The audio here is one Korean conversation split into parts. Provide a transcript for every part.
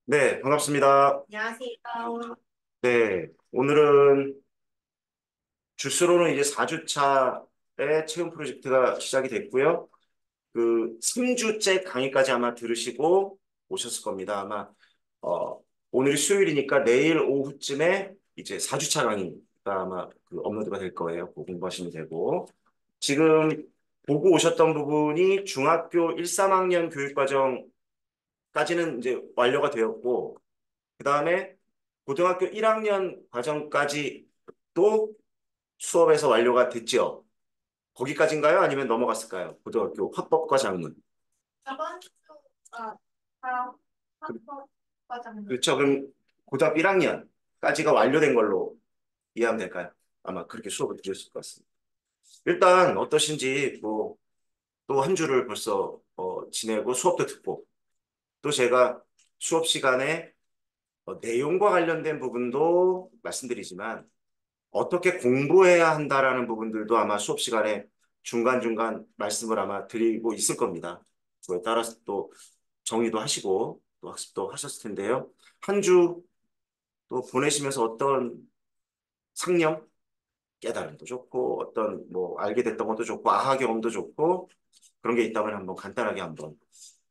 네, 반갑습니다. 안녕하세요. 네, 오늘은 주스로는 이제 4주차의 체험 프로젝트가 시작이 됐고요. 그 3주째 강의까지 아마 들으시고 오셨을 겁니다. 아마 오늘이 수요일이니까 내일 오후쯤에 이제 4주차 강의가 아마 그 업로드가 될 거예요. 그거 공부하시면 되고. 지금 보고 오셨던 부분이 중학교 1, 3학년 교육과정까지는 이제 완료가 되었고, 그 다음에 고등학교 1학년 과정까지 또 수업에서 완료가 됐죠. 거기까지인가요? 아니면 넘어갔을까요? 고등학교 화법과 작문. 저번 주, 다 그- 학교 과정님. 그렇죠. 그럼 고등학교 1학년까지가 완료된 걸로 이해하면 될까요? 아마 그렇게 수업을 드렸을 것 같습니다. 일단 어떠신지 뭐 또 한 주를 벌써 지내고 수업도 듣고 또 제가 수업 시간에 내용과 관련된 부분도 말씀드리지만 어떻게 공부해야 한다라는 부분들도 아마 수업 시간에 중간중간 말씀을 아마 드리고 있을 겁니다. 그거에 따라서 또 정의도 하시고 또 학습도 하셨을 텐데요. 한 주 또 보내시면서 어떤 상념, 깨달음도 좋고 어떤 뭐 알게 됐던 것도 좋고 아하 경험도 좋고 그런 게 있다면 한번 간단하게 한번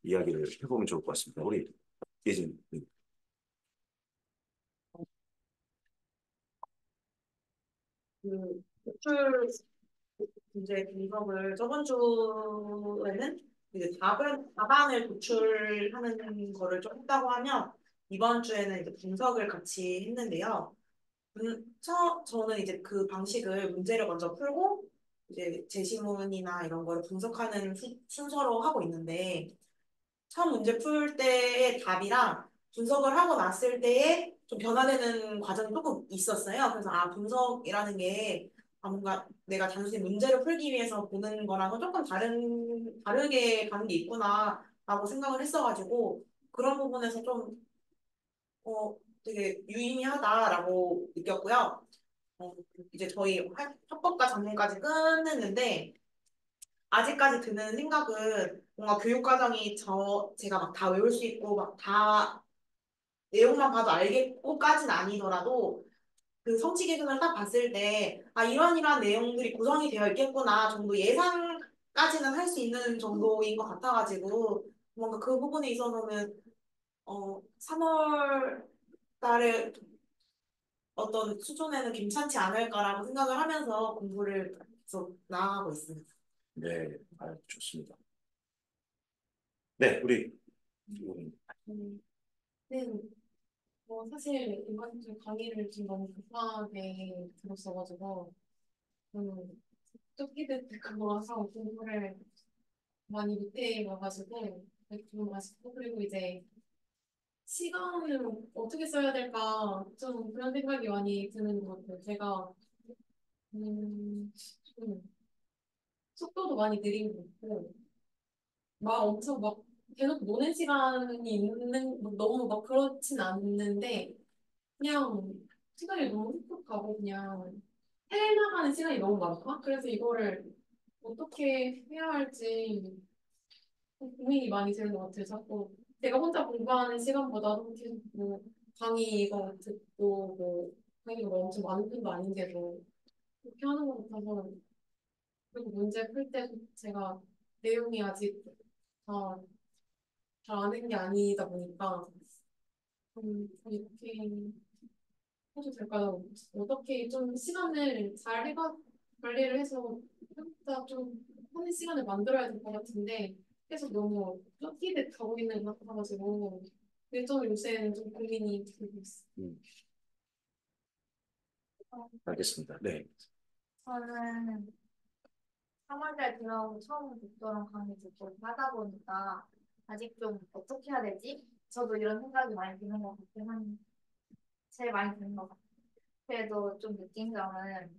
이야기를 해보면 좋을 것 같습니다. 우리 예진. 노출 문제 분석을 저번 주에는 이제 답안을 도출하는 거를 좀 했다고 하면 이번 주에는 이제 분석을 같이 했는데요. 저는 이제 그 방식을 문제를 먼저 풀고 이제 제시문이나 이런 거를 분석하는 순서로 하고 있는데 처음 문제 풀 때의 답이랑 분석을 하고 났을 때에 좀 변화되는 과정이 조금 있었어요. 그래서 분석이라는 게 뭔가 내가 단순히 문제를 풀기 위해서 보는 거랑은 조금 다르게 가는 게 있구나라고 생각을 했어가지고 그런 부분에서 좀, 되게 유의미하다라고 느꼈고요. 어, 이제 저희 합법과 전문까지 끝냈는데 아직까지 드는 생각은 뭔가 교육과정이 제가 막 다 외울 수 있고 막 다 내용만 봐도 알겠고까진 아니더라도 그 성취 기준을 딱 봤을 때 이런 내용들이 구성이 되어 있겠구나 정도 예상까지는 할 수 있는 정도인 것 같아가지고 뭔가 그 부분에 있어서는 3월 달에 어떤 수준에는 괜찮지 않을까라고 생각을 하면서 공부를 계속 나아가고 있습니다. 네, 좋습니다. 네, 우리 음, 네, 사실 이번 주 강의를 좀 너무 급하게 들었어가지고 쫓기듯 그거 와서 공부를 많이 못해 와가지고 좀 아쉽고 그리고 이제 시간을 어떻게 써야 될까 좀 그런 생각이 많이 드는 것 같아요. 제가 좀 속도도 많이 느린 것 같고 막 엄청 막 계속 노는 시간이 있는 뭐 너무 막 그렇진 않는데 그냥 시간이 너무 훅훅 가고 그냥 해나가는 시간이 너무 많다? 그래서 이거를 어떻게 해야 할지 고민이 많이 되는 것 같아요. 자꾸 내가 혼자 공부하는 시간보다도 계속 뭐 강의 이거 듣고 뭐 강의가 뭐 엄청 많은 편도 아닌데도 그렇게 하는 것 같아서 그리고 문제 풀 때 제가 내용이 아직 다 잘 아는 게 아니다 보니까 이렇게 해도 될까요? 어떻게 좀 시간을 잘 관리를 해서 혼자 좀 하는 시간을 만들어야 될 것 같은데 계속 너무 쫓기듯 가고 있는 것 같아가지고 그게 좀 요새는 좀 고민이 되고 있어요. 음, 알겠습니다. 네. 저는 3월달 들어오고 처음 독서랑 강의 듣고 하다 보니까 아직 좀 어떻게 해야 되지? 저도 이런 생각이 많이 드는 것 같긴 한데 제일 많이 드는 것 같아요. 그래도 좀 느낀 점은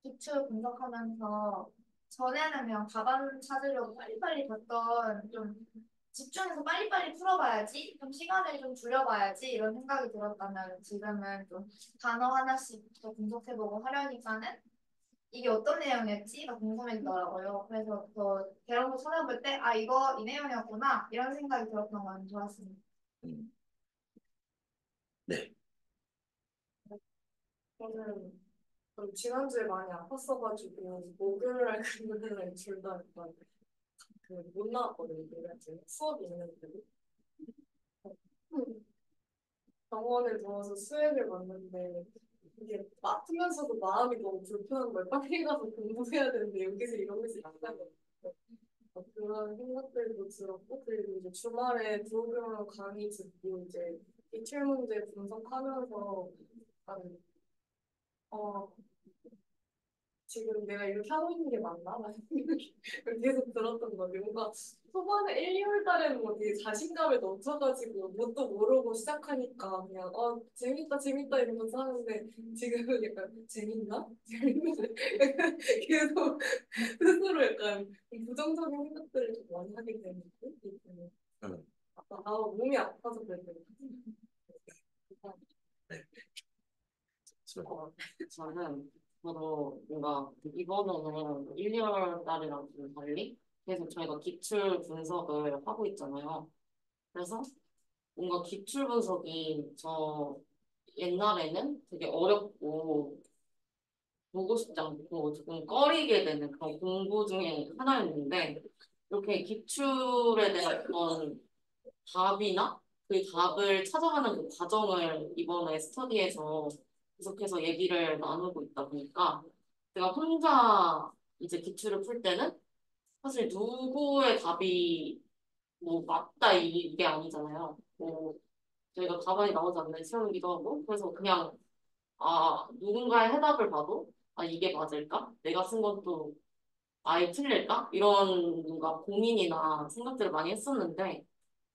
기출 분석하면서 전에는 그냥 답안 찾으려고 빨리빨리 봤던 좀 집중해서 빨리빨리 풀어봐야지 좀 시간을 좀 줄여봐야지 이런 생각이 들었다면 지금은 좀 단어 하나씩 더 분석해보고 하려니까는 이게 어떤 내용이었지가 궁금해지더라고요. 그래서 더 대화로 찾아볼 때 이거 이 내용이었구나 이런 생각이 들었던 건 좋았습니다. 음. 네. 저는 좀 지난주에 많이 아팠어가지고 목요일날 금요일날 둘 다 약간 그못 나왔거든요. 그래가 수업이 있는데 병원에 누워서 수액을 맞는데 이게 아프면서도 마음이 너무 불편한 거예요. 빨리 가서 공부해야 되는데 여기서 이러고 있으면 안 되거든요. 그런 생각들도 들었고 그리고 이제 주말에 부업용으로 강의 듣고 이제 기출 문제 분석하면서 약간 어 지금 내가 이렇게 하고 있는 게 맞나? 라는 생각이 계속 들었던 거지. 뭔가 초반에 1, 2월 달에는 뭐 되게 자신감에 넘쳐가지고 뭣도 모르고 시작하니까 그냥 재밌다 재밌다 이러면서 하는데 지금은 약간 재밌나? 재밌나? 약간 계속 스스로 약간 부정적인 생각들을 좀 많이 하게 되는 느낌이 드는. 음, 몸이 아파서 그랬던 네. 어, 저도 뭔가 이번에는 1, 2월 달이랑 좀 달리 계속 저희가 기출 분석을 하고 있잖아요. 그래서 뭔가 기출 분석이 저 옛날에는 되게 어렵고 보고 싶지 않고 조금 꺼리게 되는 그런 공부 중에 하나였는데 이렇게 기출에 대한 어떤 답이나 그 답을 찾아가는 그 과정을 이번에 스터디에서 계속해서 얘기를 나누고 있다 보니까 제가 혼자 이제 기출을 풀 때는 사실 누구의 답이 뭐 맞다 이게 아니잖아요. 뭐 저희가 답안이 나오지 않는 시험이기도 하고 그래서 그냥 누군가의 해답을 봐도 이게 맞을까? 내가 쓴 것도 아예 틀릴까? 이런 뭔가 고민이나 생각들을 많이 했었는데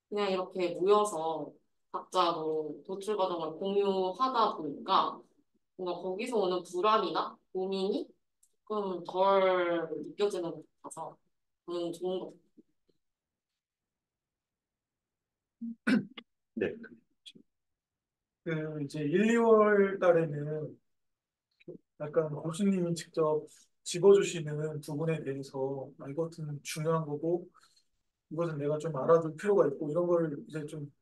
그냥 이렇게 모여서 각자 뭐 도출 과정을 공유하다 보니까 뭔가 거기서 오는 불안이나 고민이 조금 덜 느껴지는 것 같아서 좋은 것 네. 그 이제 1, 2월 달에는 약간 교수님이 직접 집어주시는 부분에 대해서 이것은 중요한 거고 이것은 내가 좀 알아둘 필요가 있고 이런 걸 이제 좀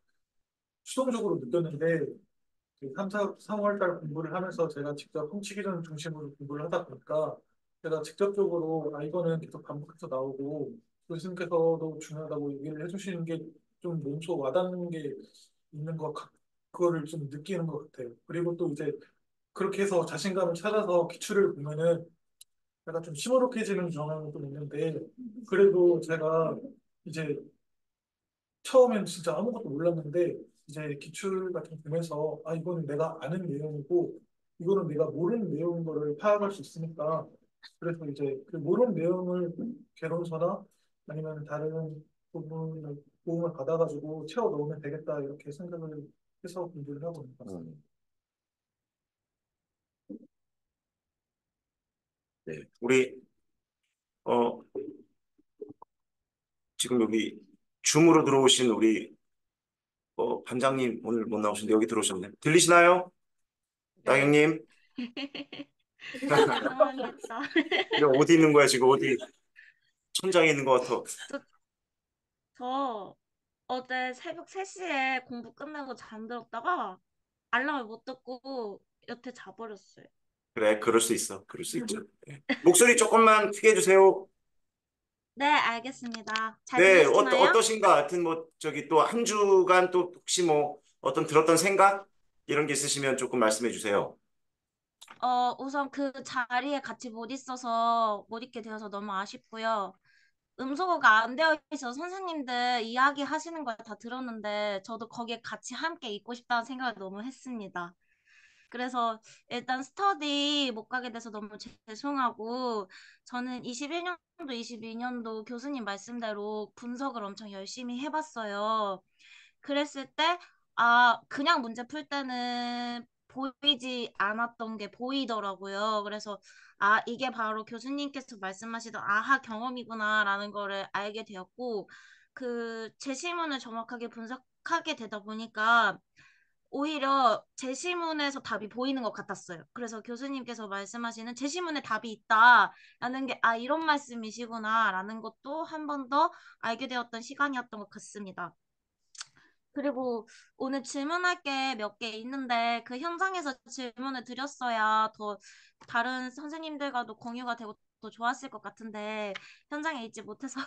수동적으로 느꼈는데 3, 3월 달 공부를 하면서 제가 직접 홍치기전 중심으로 공부를 하다 보니까 제가 직접적으로 이거는 계속 반복해서 나오고 교수님께서도 중요하다고 얘기를 해주시는 게 좀 몸소 와닿는 게 있는 그거를 좀 느끼는 것 같아요. 그리고 또 이제 그렇게 해서 자신감을 찾아서 기출을 보면은 약간 좀 시무룩해지는 경향이 좀 있는데 그래도 제가 이제 처음엔 진짜 아무것도 몰랐는데 이제 기출 같은 거 보면서 이거는 내가 아는 내용이고 이거는 내가 모르는 내용인 거를 파악할 수 있으니까 그래서 이제 그 모르는 내용을 개론서나 아니면 다른 부분을 도움을 받아가지고 채워 넣으면 되겠다 이렇게 생각을 해서 공부를 하고 있는 것 같습니다. 네. 우리 어 지금 여기 줌으로 들어오신 우리 반장님 오늘 못 나오신데 여기 들어오셨네. 들리시나요? 네. 나경님? 당황했다. 이거 어디 있는 거야 지금 어디 천장에 있는 것 같아. 저, 저 어제 새벽 3시에 공부 끝내고 잠들었다가 알람을 못 듣고 여태 자버렸어요. 그래, 그럴 수 있어. 그럴 수 있죠. 네. 목소리 조금만 크게 해주세요. 네, 알겠습니다. 잘 네, 들리시나요? 어떠신가? 하여튼 뭐 저기 또 한 주간 또 혹시 뭐 어떤 들었던 생각 이런 게 있으시면 조금 말씀해 주세요. 우선 그 자리에 같이 못 있어서 못 있게 되어서 너무 아쉽고요. 음소거가 안 되어 있어서 선생님들 이야기 하시는 걸 다 들었는데 저도 거기에 같이 함께 있고 싶다는 생각을 너무 했습니다. 그래서 일단 스터디 못 가게 돼서 너무 죄송하고 저는 21년도, 22년도 교수님 말씀대로 분석을 엄청 열심히 해봤어요. 그랬을 때, 그냥 문제 풀 때는 보이지 않았던 게 보이더라고요. 그래서, 이게 바로 교수님께서 말씀하시던 아하 경험이구나라는 거를 알게 되었고, 그 제시문을 정확하게 분석하게 되다 보니까 오히려 제시문에서 답이 보이는 것 같았어요. 그래서 교수님께서 말씀하시는 제시문에 답이 있다라는 게, 이런 말씀이시구나라는 것도 한 번 더 알게 되었던 시간이었던 것 같습니다. 그리고 오늘 질문할 게 몇 개 있는데 그 현장에서 질문을 드렸어야 더 다른 선생님들과도 공유가 되고 더 좋았을 것 같은데 현장에 있지 못해서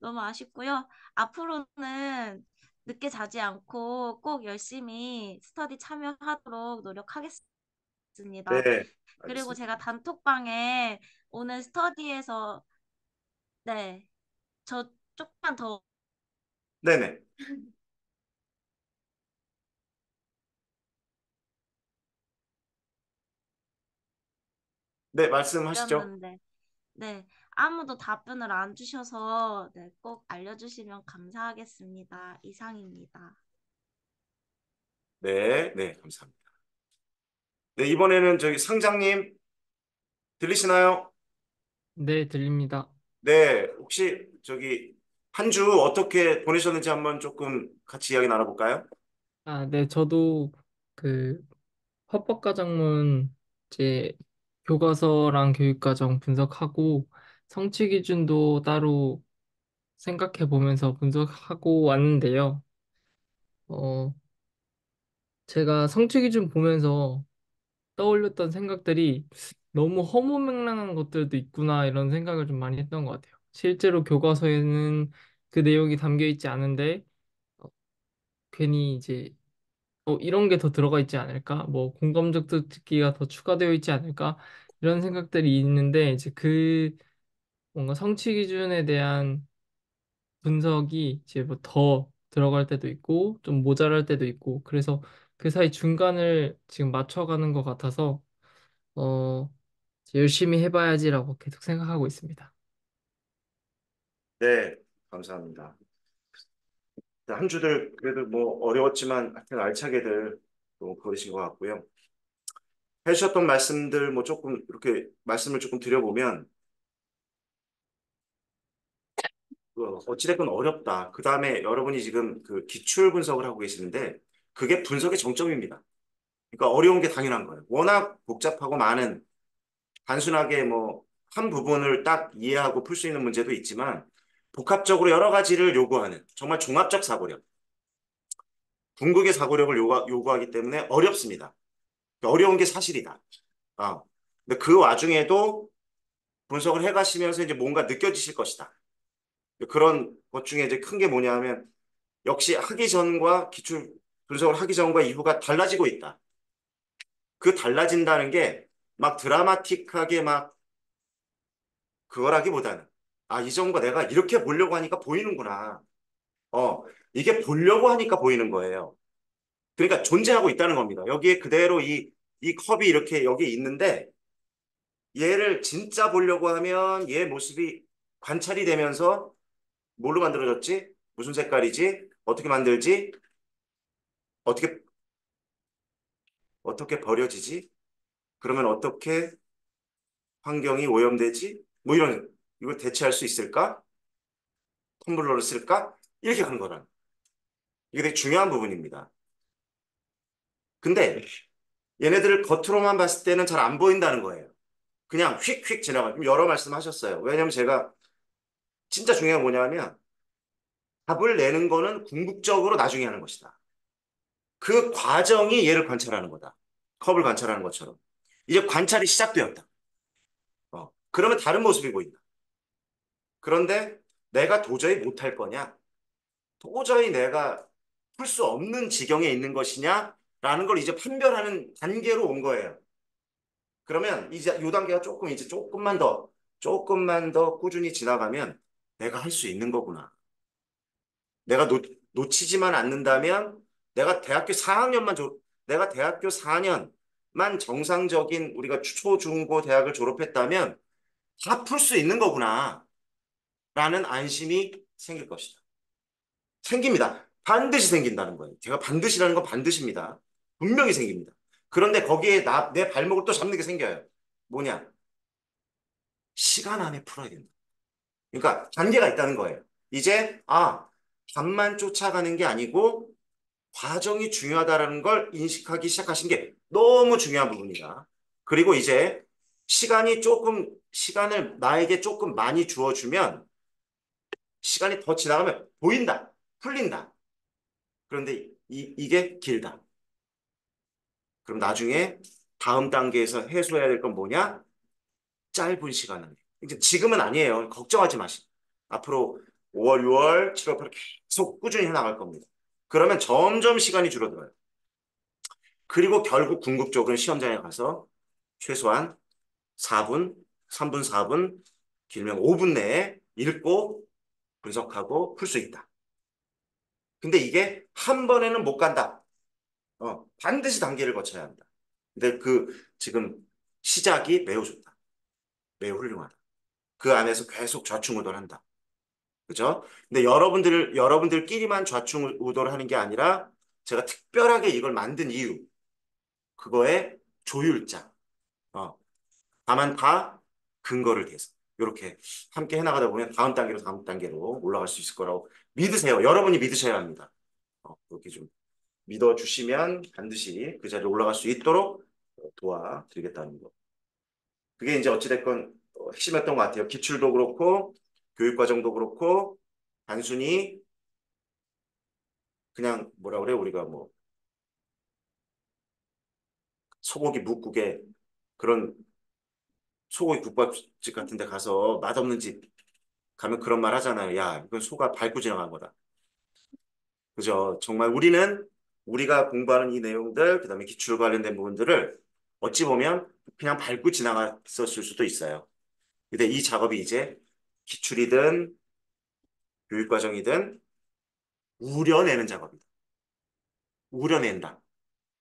너무 아쉽고요. 앞으로는 늦게 자지 않고 꼭 열심히 스터디 참여하도록 노력하겠습니다. 네, 그리고 알겠습니다. 제가 단톡방에 오늘 스터디에서 네, 저 조금만 더 네네. 네, 말씀하시죠. 드렸는데 네, 아무도 답변을 안 주셔서 네, 꼭 알려주시면 감사하겠습니다. 이상입니다. 네, 네, 감사합니다. 네, 이번에는 저기 상장님 들리시나요? 네, 들립니다. 네, 혹시 저기 한 주 어떻게 보내셨는지 한번 조금 같이 이야기 나눠볼까요? 아, 네, 저도 그 헌법과정문 이제 교과서랑 교육과정 분석하고 성취 기준도 따로 생각해 보면서 분석하고 왔는데요. 어, 제가 성취 기준 보면서 떠올렸던 생각들이 너무 허무맹랑한 것들도 있구나 이런 생각을 좀 많이 했던 것 같아요. 실제로 교과서에는 그 내용이 담겨 있지 않은데 어, 괜히 이제 이런 게 더 들어가 있지 않을까? 뭐 공감적 듣기가 더 추가되어 있지 않을까? 이런 생각들이 있는데 이제 그 뭔가 성취 기준에 대한 분석이 이제 뭐 더 들어갈 때도 있고 좀 모자랄 때도 있고 그래서 그 사이 중간을 지금 맞춰가는 것 같아서 어 이제 열심히 해봐야지라고 계속 생각하고 있습니다. 네, 감사합니다. 한 주들 그래도 뭐 어려웠지만 하여튼 알차게들 또 보내신 것 같고요. 해주셨던 말씀들 뭐 조금 이렇게 말씀을 조금 드려보면 어찌됐건 어렵다. 그 다음에 여러분이 지금 그 기출 분석을 하고 계시는데 그게 분석의 정점입니다. 그러니까 어려운 게 당연한 거예요. 워낙 복잡하고 많은 단순하게 뭐 한 부분을 딱 이해하고 풀 수 있는 문제도 있지만 복합적으로 여러 가지를 요구하는 정말 종합적 사고력, 궁극의 사고력을 요구하기 때문에 어렵습니다. 어려운 게 사실이다. 아, 근데 그 와중에도 분석을 해가시면서 이제 뭔가 느껴지실 것이다. 그런 것 중에 이제 큰 게 뭐냐면 역시 하기 전과 기출 분석을 하기 전과 이후가 달라지고 있다. 그 달라진다는 게 막 드라마틱하게 막 그거라기보다는 이 점과 내가 이렇게 보려고 하니까 보이는구나. 어, 이게 보려고 하니까 보이는 거예요. 그러니까 존재하고 있다는 겁니다. 여기에 그대로 이 컵이 이렇게 여기 있는데 얘를 진짜 보려고 하면 얘 모습이 관찰이 되면서 뭘로 만들어졌지? 무슨 색깔이지? 어떻게 만들지? 어떻게 어떻게 버려지지? 그러면 어떻게 환경이 오염되지? 뭐 이런 이걸 대체할 수 있을까? 텀블러를 쓸까? 이렇게 가는 거라. 이게 되게 중요한 부분입니다. 근데 얘네들을 겉으로만 봤을 때는 잘 안 보인다는 거예요. 그냥 휙휙 지나가요. 여러 말씀하셨어요. 왜냐면 제가 진짜 중요한 게 뭐냐면 답을 내는 거는 궁극적으로 나중에 하는 것이다. 그 과정이 얘를 관찰하는 거다. 컵을 관찰하는 것처럼. 이제 관찰이 시작되었다. 그러면 다른 모습이 보인다. 그런데 내가 도저히 못할 거냐? 도저히 내가 풀 수 없는 지경에 있는 것이냐? 라는 걸 이제 판별하는 단계로 온 거예요. 그러면 이제 이 단계가 이제 조금만 더 꾸준히 지나가면 내가 할 수 있는 거구나. 내가 놓치지만 않는다면 내가 대학교 4년만 정상적인 우리가 초, 중, 고 대학을 졸업했다면 다 풀 수 있는 거구나. 라는 안심이 생길 것이다. 생깁니다. 반드시 생긴다는 거예요. 제가 반드시라는 건 반드시입니다. 분명히 생깁니다. 그런데 거기에 내 발목을 또 잡는 게 생겨요. 뭐냐? 시간 안에 풀어야 된다. 그러니까 단계가 있다는 거예요. 이제 답만 쫓아가는 게 아니고 과정이 중요하다라는 걸 인식하기 시작하신 게 너무 중요한 부분이다. 그리고 이제 시간을 나에게 조금 많이 주어주면 시간이 더 지나가면 보인다. 풀린다. 그런데 이게 길다. 그럼 나중에 다음 단계에서 해소해야 될 건 뭐냐? 짧은 시간 안에. 이제 지금은 아니에요. 걱정하지 마시고. 앞으로 5월, 6월, 7월, 8월 계속 꾸준히 해나갈 겁니다. 그러면 점점 시간이 줄어들어요. 그리고 결국 궁극적으로는 시험장에 가서 최소한 4분, 3분, 4분, 길면 5분 내에 읽고 분석하고 풀 수 있다. 근데 이게 한 번에는 못 간다. 반드시 단계를 거쳐야 한다. 근데 지금 시작이 매우 좋다. 매우 훌륭하다. 그 안에서 계속 좌충우돌한다. 그죠? 근데 여러분들끼리만 좌충우돌 하는 게 아니라 제가 특별하게 이걸 만든 이유, 그거의 조율자. 어, 다만 다 근거를 대서 이렇게 함께 해나가다 보면 다음 단계로 올라갈 수 있을 거라고 믿으세요. 여러분이 믿으셔야 합니다. 그렇게 좀 믿어주시면 반드시 그 자리에 올라갈 수 있도록 도와드리겠다는 거. 그게 이제 어찌됐건 핵심이었던 것 같아요. 기출도 그렇고 교육과정도 그렇고 단순히 그냥 뭐라 그래 우리가 뭐 소고기 묵국에 그런 소고기 국밥집 같은 데 가서 맛없는 집 가면 그런 말 하잖아요. 야, 이건 소가 밟고 지나간 거다. 그죠? 정말 우리가 공부하는 이 내용들, 그다음에 기출 관련된 부분들을 어찌 보면 그냥 밟고 지나갔었을 수도 있어요. 근데 이 작업이 이제 기출이든 교육과정이든 우려내는 작업이다. 우려낸다.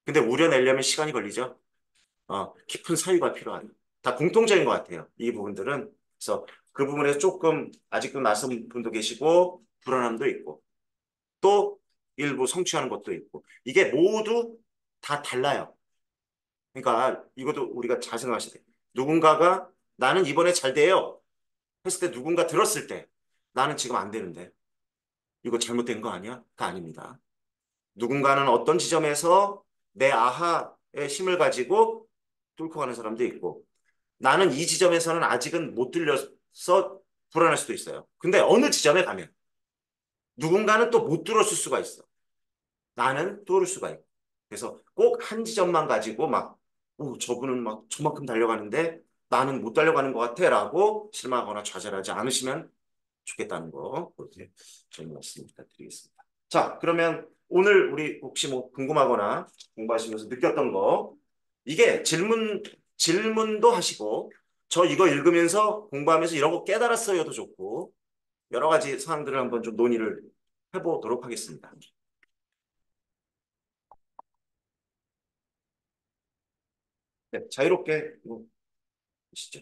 근데 우려내려면 시간이 걸리죠. 깊은 사유가 필요하다. 다 공통적인 것 같아요. 이 부분들은. 그래서 그 부분에서 조금 아직도 낯선 분도 계시고 불안함도 있고 또 일부 성취하는 것도 있고 이게 모두 다 달라요. 그러니까 이것도 우리가 잘 생각하셔야 돼요. 누군가가 나는 이번에 잘 돼요 했을 때 누군가 들었을 때 나는 지금 안 되는데 이거 잘못된 거 아니야? 그 아닙니다. 누군가는 어떤 지점에서 내 아하의 힘을 가지고 뚫고 가는 사람도 있고 나는 이 지점에서는 아직은 못 들려서 불안할 수도 있어요. 근데 어느 지점에 가면 누군가는 또 못 들었을 수가 있어. 나는 뚫을 수가 있고. 그래서 꼭 한 지점만 가지고 막 저분은 막 저만큼 달려가는데 나는 못 달려가는 것 같아 라고 실망하거나 좌절하지 않으시면 좋겠다는 거 그렇게 저는 말씀 부탁드리겠습니다. 자, 그러면 오늘 우리 혹시 뭐 궁금하거나 공부하시면서 느꼈던 거 이게 질문도 하시고 저 이거 읽으면서 공부하면서 이런 거 깨달았어요도 좋고 여러 가지 사항들을 한번 좀 논의를 해보도록 하겠습니다. 네, 자유롭게 뭐, 보시죠.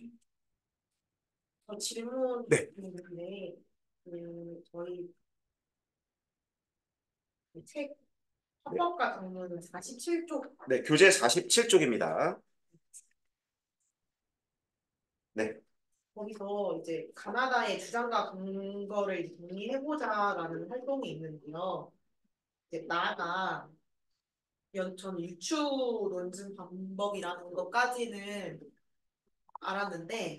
질문 네. 있는데 저희 책 헌법과 정문은 47쪽 네, 교재 47쪽입니다. 네, 거기서 이제 가나다의 주장과 근거를 이제 정리해보자라는 활동이 있는데요. 이제 나아가 전 유추 논증 방법이라는 것까지는 알았는데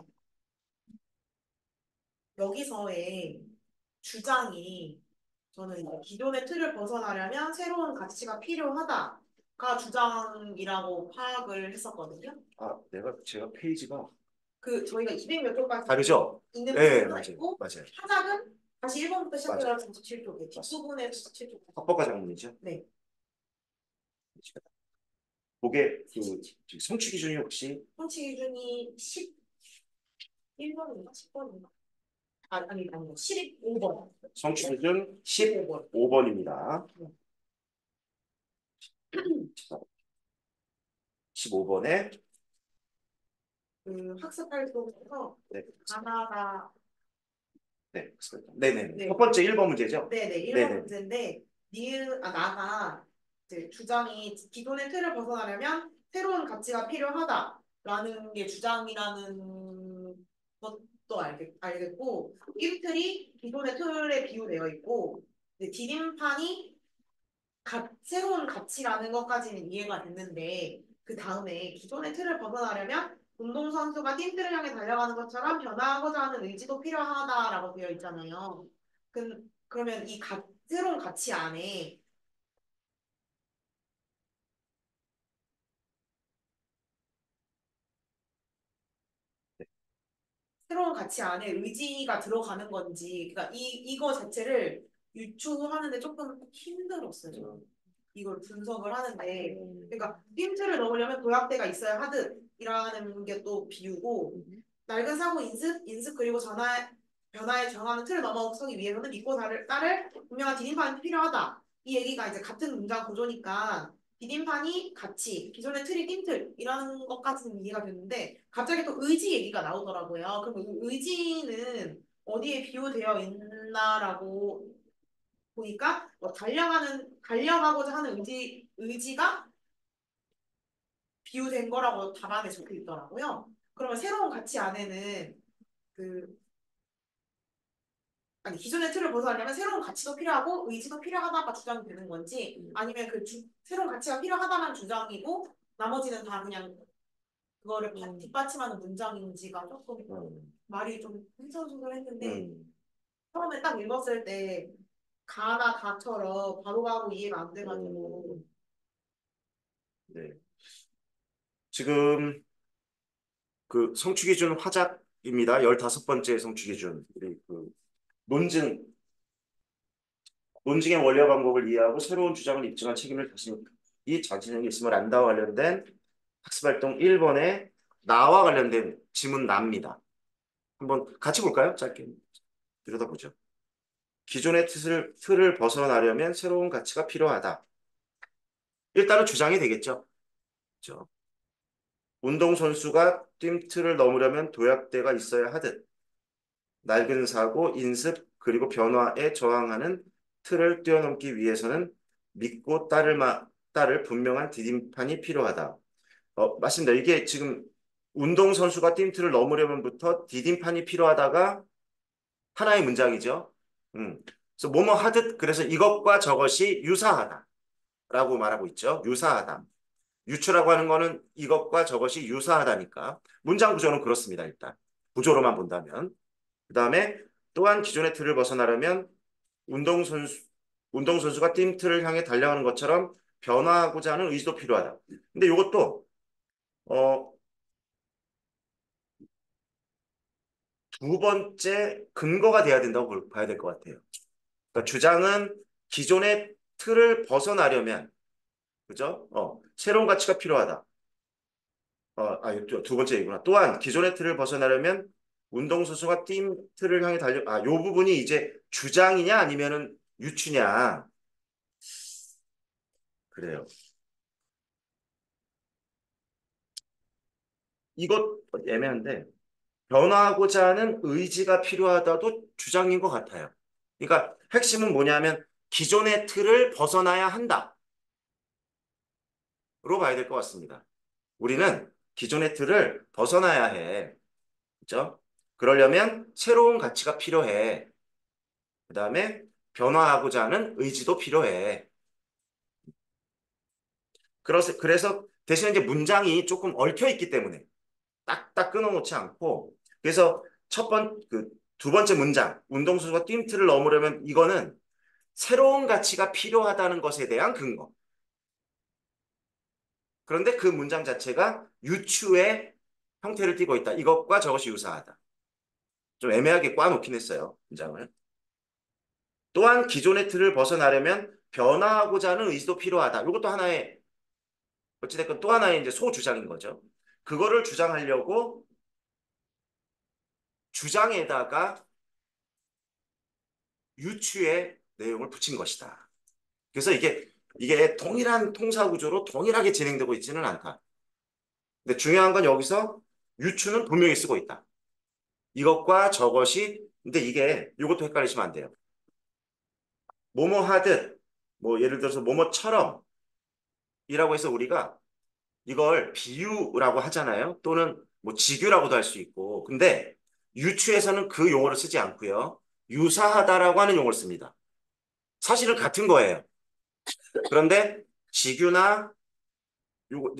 여기서의 주장이 저는 이제 기존의 틀을 벗어나려면 새로운 가치가 필요하다가 주장이라고 파악을 했었거든요. 제가 페이지가 저희가 200 몇 쪽까지 다르죠? 있는 네, 부분도 맞아요. 있고 맞아요. 하작은 다시 1번부터 맞아요. 시작해서 47쪽에 뒷부분에 47쪽. 합법과 장문이죠? 네. 그게 성취 기준이 혹시 성취 기준이 11번인가 10번인가? 아니 15번. 성취 기준 15번. 15번입니다. 15번에 학습 활동에서 네, 가나다 네, 네네. 네. 첫 번째 1번 문제죠? 네네 1번 네네. 문제인데 나가 이제 주장이 기존의 틀을 벗어나려면 새로운 가치가 필요하다라는 게 주장이라는 것도 알겠고 1틀이 기존의 틀에 비유되어 있고 디딤판이 새로운 가치라는 것까지는 이해가 됐는데 그 다음에 기존의 틀을 벗어나려면 운동선수가 팀들을 향해 달려가는 것처럼 변화하고자 하는 의지도 필요하다라고 되어 있잖아요. 그러면 이 새로운 가치 안에 새로운 가치 안에 의지가 들어가는 건지, 그러니까 이거 자체를 유추하는데 조금 힘들었어요. 저는. 이걸 분석을 하는데, 그러니까 핀트를 넣으려면 도약대가 있어야 하듯이라는 게 또 비유고, 낡은 사고 인습 그리고 변화에 정하는 틀을 넘어서기 위해서는 믿고 따를 분명한 디딤판이 필요하다. 이 얘기가 이제 같은 문장 구조니까 디딤판이 가치, 기존의 틀이 띵틀이라는 것까지는 이해가 됐는데 갑자기 또 의지 얘기가 나오더라고요. 그럼 의지는 어디에 비유되어 있나라고 보니까 뭐 달려가고자 하는 의지가 비유된 거라고 답안에 적혀 있더라고요. 그러면 새로운 가치 안에는 그 아니 기존의 틀을 벗어나려면 새로운 가치도 필요하고 의지도 필요하다가 주장이 되는 건지 아니면 새로운 가치가 필요하다만 주장이고 나머지는 다 그냥 그거를 뒷받침하는 문장인지가 조금 말이 좀 횡설수설했는데 처음에 딱 읽었을 때 가나 다처럼 바로바로 이해가 안 돼가지고 네. 지금 그 성취기준 화작입니다. 15번째 성취기준. 우리 그 논증의 원리와 방법을 이해하고 새로운 주장을 입증한 책임을 자신이 자신에게 있음을 안다와 관련된 학습활동 1번에 나와 관련된 지문 납니다. 한번 같이 볼까요? 짧게 들여다보죠. 기존의 틀을 벗어나려면 새로운 가치가 필요하다. 일단은 주장이 되겠죠. 그렇죠? 운동선수가 뜀틀을 넘으려면 도약대가 있어야 하듯 낡은 사고, 인습, 그리고 변화에 저항하는 틀을 뛰어넘기 위해서는 믿고 따를 분명한 디딤판이 필요하다. 맞습니다. 이게 지금 운동선수가 뜀틀을 넘으려면부터 디딤판이 필요하다가 하나의 문장이죠. 그래서 뭐뭐 하듯 그래서 이것과 저것이 유사하다라고 말하고 있죠. 유사하다. 유추라고 하는 거는 이것과 저것이 유사하다니까. 문장 구조는 그렇습니다. 일단 구조로만 본다면. 그 다음에 또한 기존의 틀을 벗어나려면 운동선수가 뜀틀을 향해 달려가는 것처럼 변화하고자 하는 의지도 필요하다. 근데 이것도 두 번째 근거가 돼야 된다고 봐야 될 것 같아요. 그러니까 주장은 기존의 틀을 벗어나려면 그죠? 새로운 가치가 필요하다. 두 번째 얘기구나. 또한 기존의 틀을 벗어나려면 운동선수가 틀을 향해 요 부분이 이제 주장이냐 아니면은 유추냐. 그래요. 이것 애매한데 변화하고자 하는 의지가 필요하다도 주장인 것 같아요. 그러니까 핵심은 뭐냐면 기존의 틀을 벗어나야 한다로 봐야 될 것 같습니다. 우리는 기존의 틀을 벗어나야 해. 그렇죠? 그러려면 새로운 가치가 필요해. 그 다음에 변화하고자 하는 의지도 필요해. 그래서 대신에 이제 문장이 조금 얽혀 있기 때문에 딱딱 끊어놓지 않고 그래서 두 번째 문장 운동선수가 뜀틀을 넘으려면 이거는 새로운 가치가 필요하다는 것에 대한 근거. 그런데 그 문장 자체가 유추의 형태를 띠고 있다. 이것과 저것이 유사하다. 좀 애매하게 꽈놓긴 했어요. 문장을. 또한 기존의 틀을 벗어나려면 변화하고자 하는 의지도 필요하다. 이것도 하나의 어찌됐건 또 하나의 이제 소주장인 거죠. 그거를 주장하려고 주장에다가 유추의 내용을 붙인 것이다. 그래서 이게 동일한 통사 구조로 동일하게 진행되고 있지는 않다. 근데 중요한 건 여기서 유추는 분명히 쓰고 있다. 이것과 저것이 근데 이것도 헷갈리시면 안 돼요. 뭐뭐 하듯 뭐 예를 들어서 뭐뭐처럼 이라고 해서 우리가 이걸 비유라고 하잖아요. 또는 뭐 직유라고도 할 수 있고. 근데 유추에서는 그 용어를 쓰지 않고요. 유사하다라고 하는 용어를 씁니다. 사실은 같은 거예요. 그런데 직유나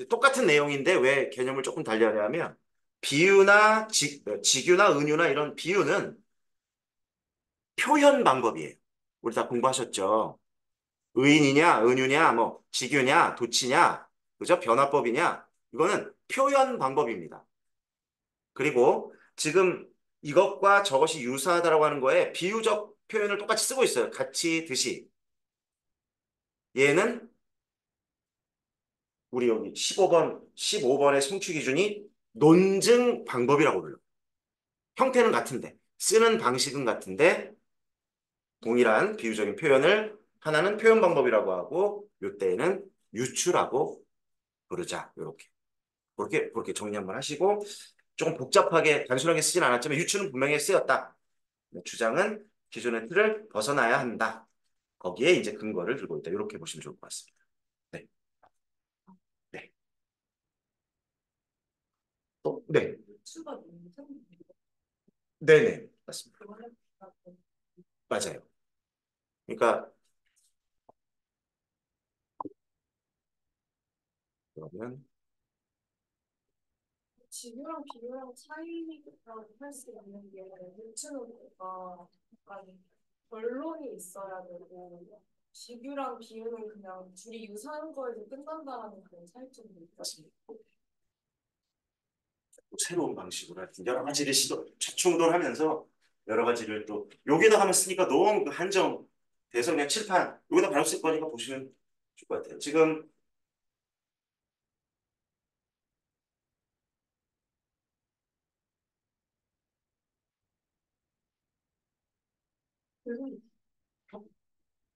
똑같은 내용인데 왜 개념을 조금 달리하냐면 비유나 직유나 은유나 이런 비유는 표현 방법이에요. 우리 다 공부하셨죠? 의인이냐, 은유냐, 뭐 직유냐, 도치냐, 그죠? 변화법이냐? 이거는 표현 방법입니다. 그리고 지금 이것과 저것이 유사하다라고 하는 거에 비유적 표현을 똑같이 쓰고 있어요. 같이 듯이. 얘는 우리 여기 15번의 성취 기준이 논증 방법이라고 불러. 형태는 같은데, 쓰는 방식은 같은데, 동일한 비유적인 표현을 하나는 표현 방법이라고 하고, 요때는 유추라고 부르자. 그렇게 정리 한번 하시고, 조금 복잡하게 단순하게 쓰진 않았지만 유추는 분명히 쓰였다. 주장은 기존의 틀을 벗어나야 한다. 거기에 이제 근거를 들고 있다. 이렇게 보시면 좋을 것 같습니다. 네. 네. 네. 수가 너무 네네. 맞습니다. 맞아요. 그러니까, 그러면, 지구랑 비교랑 차이라고 할 수 있는 게 물체는 뭔가 약간 결론이 있어야 되고 지구랑 비유는 그냥 둘이 유사한 거에서 끝난다라는 그런 차이점이 있어요. 새로운 방식으로 하여튼 여러 가지를 좌충우돌하면서 여러 가지를 또 여기다 하면 쓰니까 너무 한정돼서 그냥 칠판 여기다 바로 쓸 거니까 보시면 좋을 것 같아요. 지금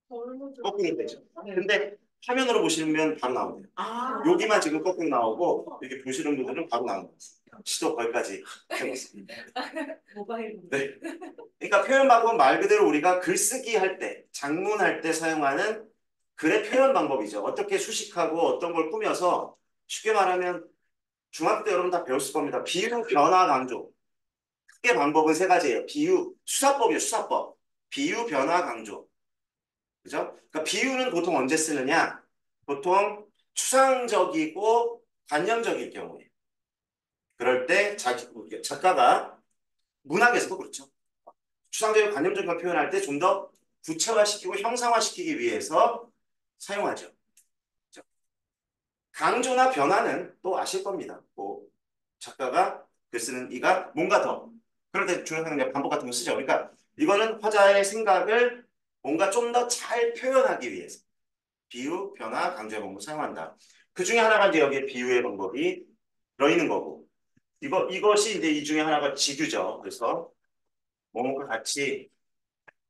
거꾸로 되죠. 근데 화면으로 보시면 바로 나오네요. 여기만 지금 거꾸로 나오고 이렇게 보시는 분들은 바로 나오는 거예요. 시도 거기까지 해봤습니다. 모바일. 네. 그러니까 표현 방법은 말 그대로 우리가 글쓰기 할 때, 작문할 때 사용하는 글의 표현 방법이죠. 어떻게 수식하고 어떤 걸 꾸며서 쉽게 말하면 중학교 때 여러분 다 배웠을 겁니다. 비유, 변화, 강조. 크게 방법은 세 가지예요. 비유, 수사법이에요. 수사법. 비유, 변화, 강조. 그죠? 그러니까 비유는 보통 언제 쓰느냐? 보통 추상적이고 관념적일 경우에. 그럴 때 작가가 문학에서도 그렇죠. 추상적이고 관념적인 걸 표현할 때 좀 더 구체화시키고 형상화시키기 위해서 사용하죠. 그죠? 강조나 변화는 또 아실 겁니다. 뭐 작가가 글 쓰는 이가 뭔가 더 그럴 때 중요한 반복 같은 거 쓰죠. 그러니까 이거는 화자의 생각을 뭔가 좀 더 잘 표현하기 위해서 비유, 변화, 강조의 방법을 사용한다. 그 중에 하나가 이제 여기에 비유의 방법이 들어있는 거고 이것이 이제 이 중에 하나가 지규죠. 그래서 뭐뭐과 같이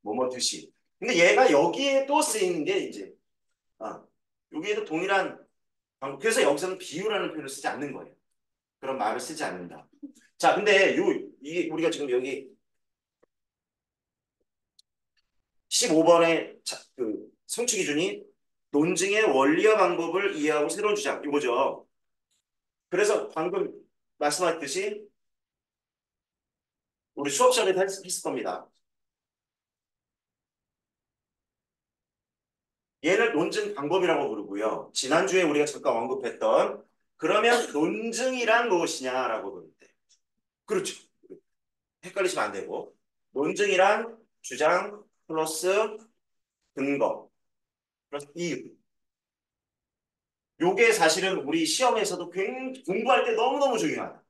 뭐뭐 듯이. 근데 얘가 여기에 또 쓰이는 게 이제 여기에도 동일한 방법. 그래서 여기서는 비유라는 표현을 쓰지 않는 거예요. 그런 말을 쓰지 않는다. 자, 근데 이게 우리가 지금 여기 15번의 그 성취 기준이 논증의 원리와 방법을 이해하고 새로운 주장 이거죠. 그래서 방금 말씀하셨듯이 우리 수업 시간에 했을 겁니다. 얘를 논증 방법이라고 부르고요. 지난주에 우리가 잠깐 언급했던 그러면 논증이란 무엇이냐라고 부르는데 그렇죠. 헷갈리시면 안 되고 논증이란 주장 플러스 근거 플러스 이유. 요게 사실은 우리 시험에서도 굉장히 공부할 때 너무너무 중요하다.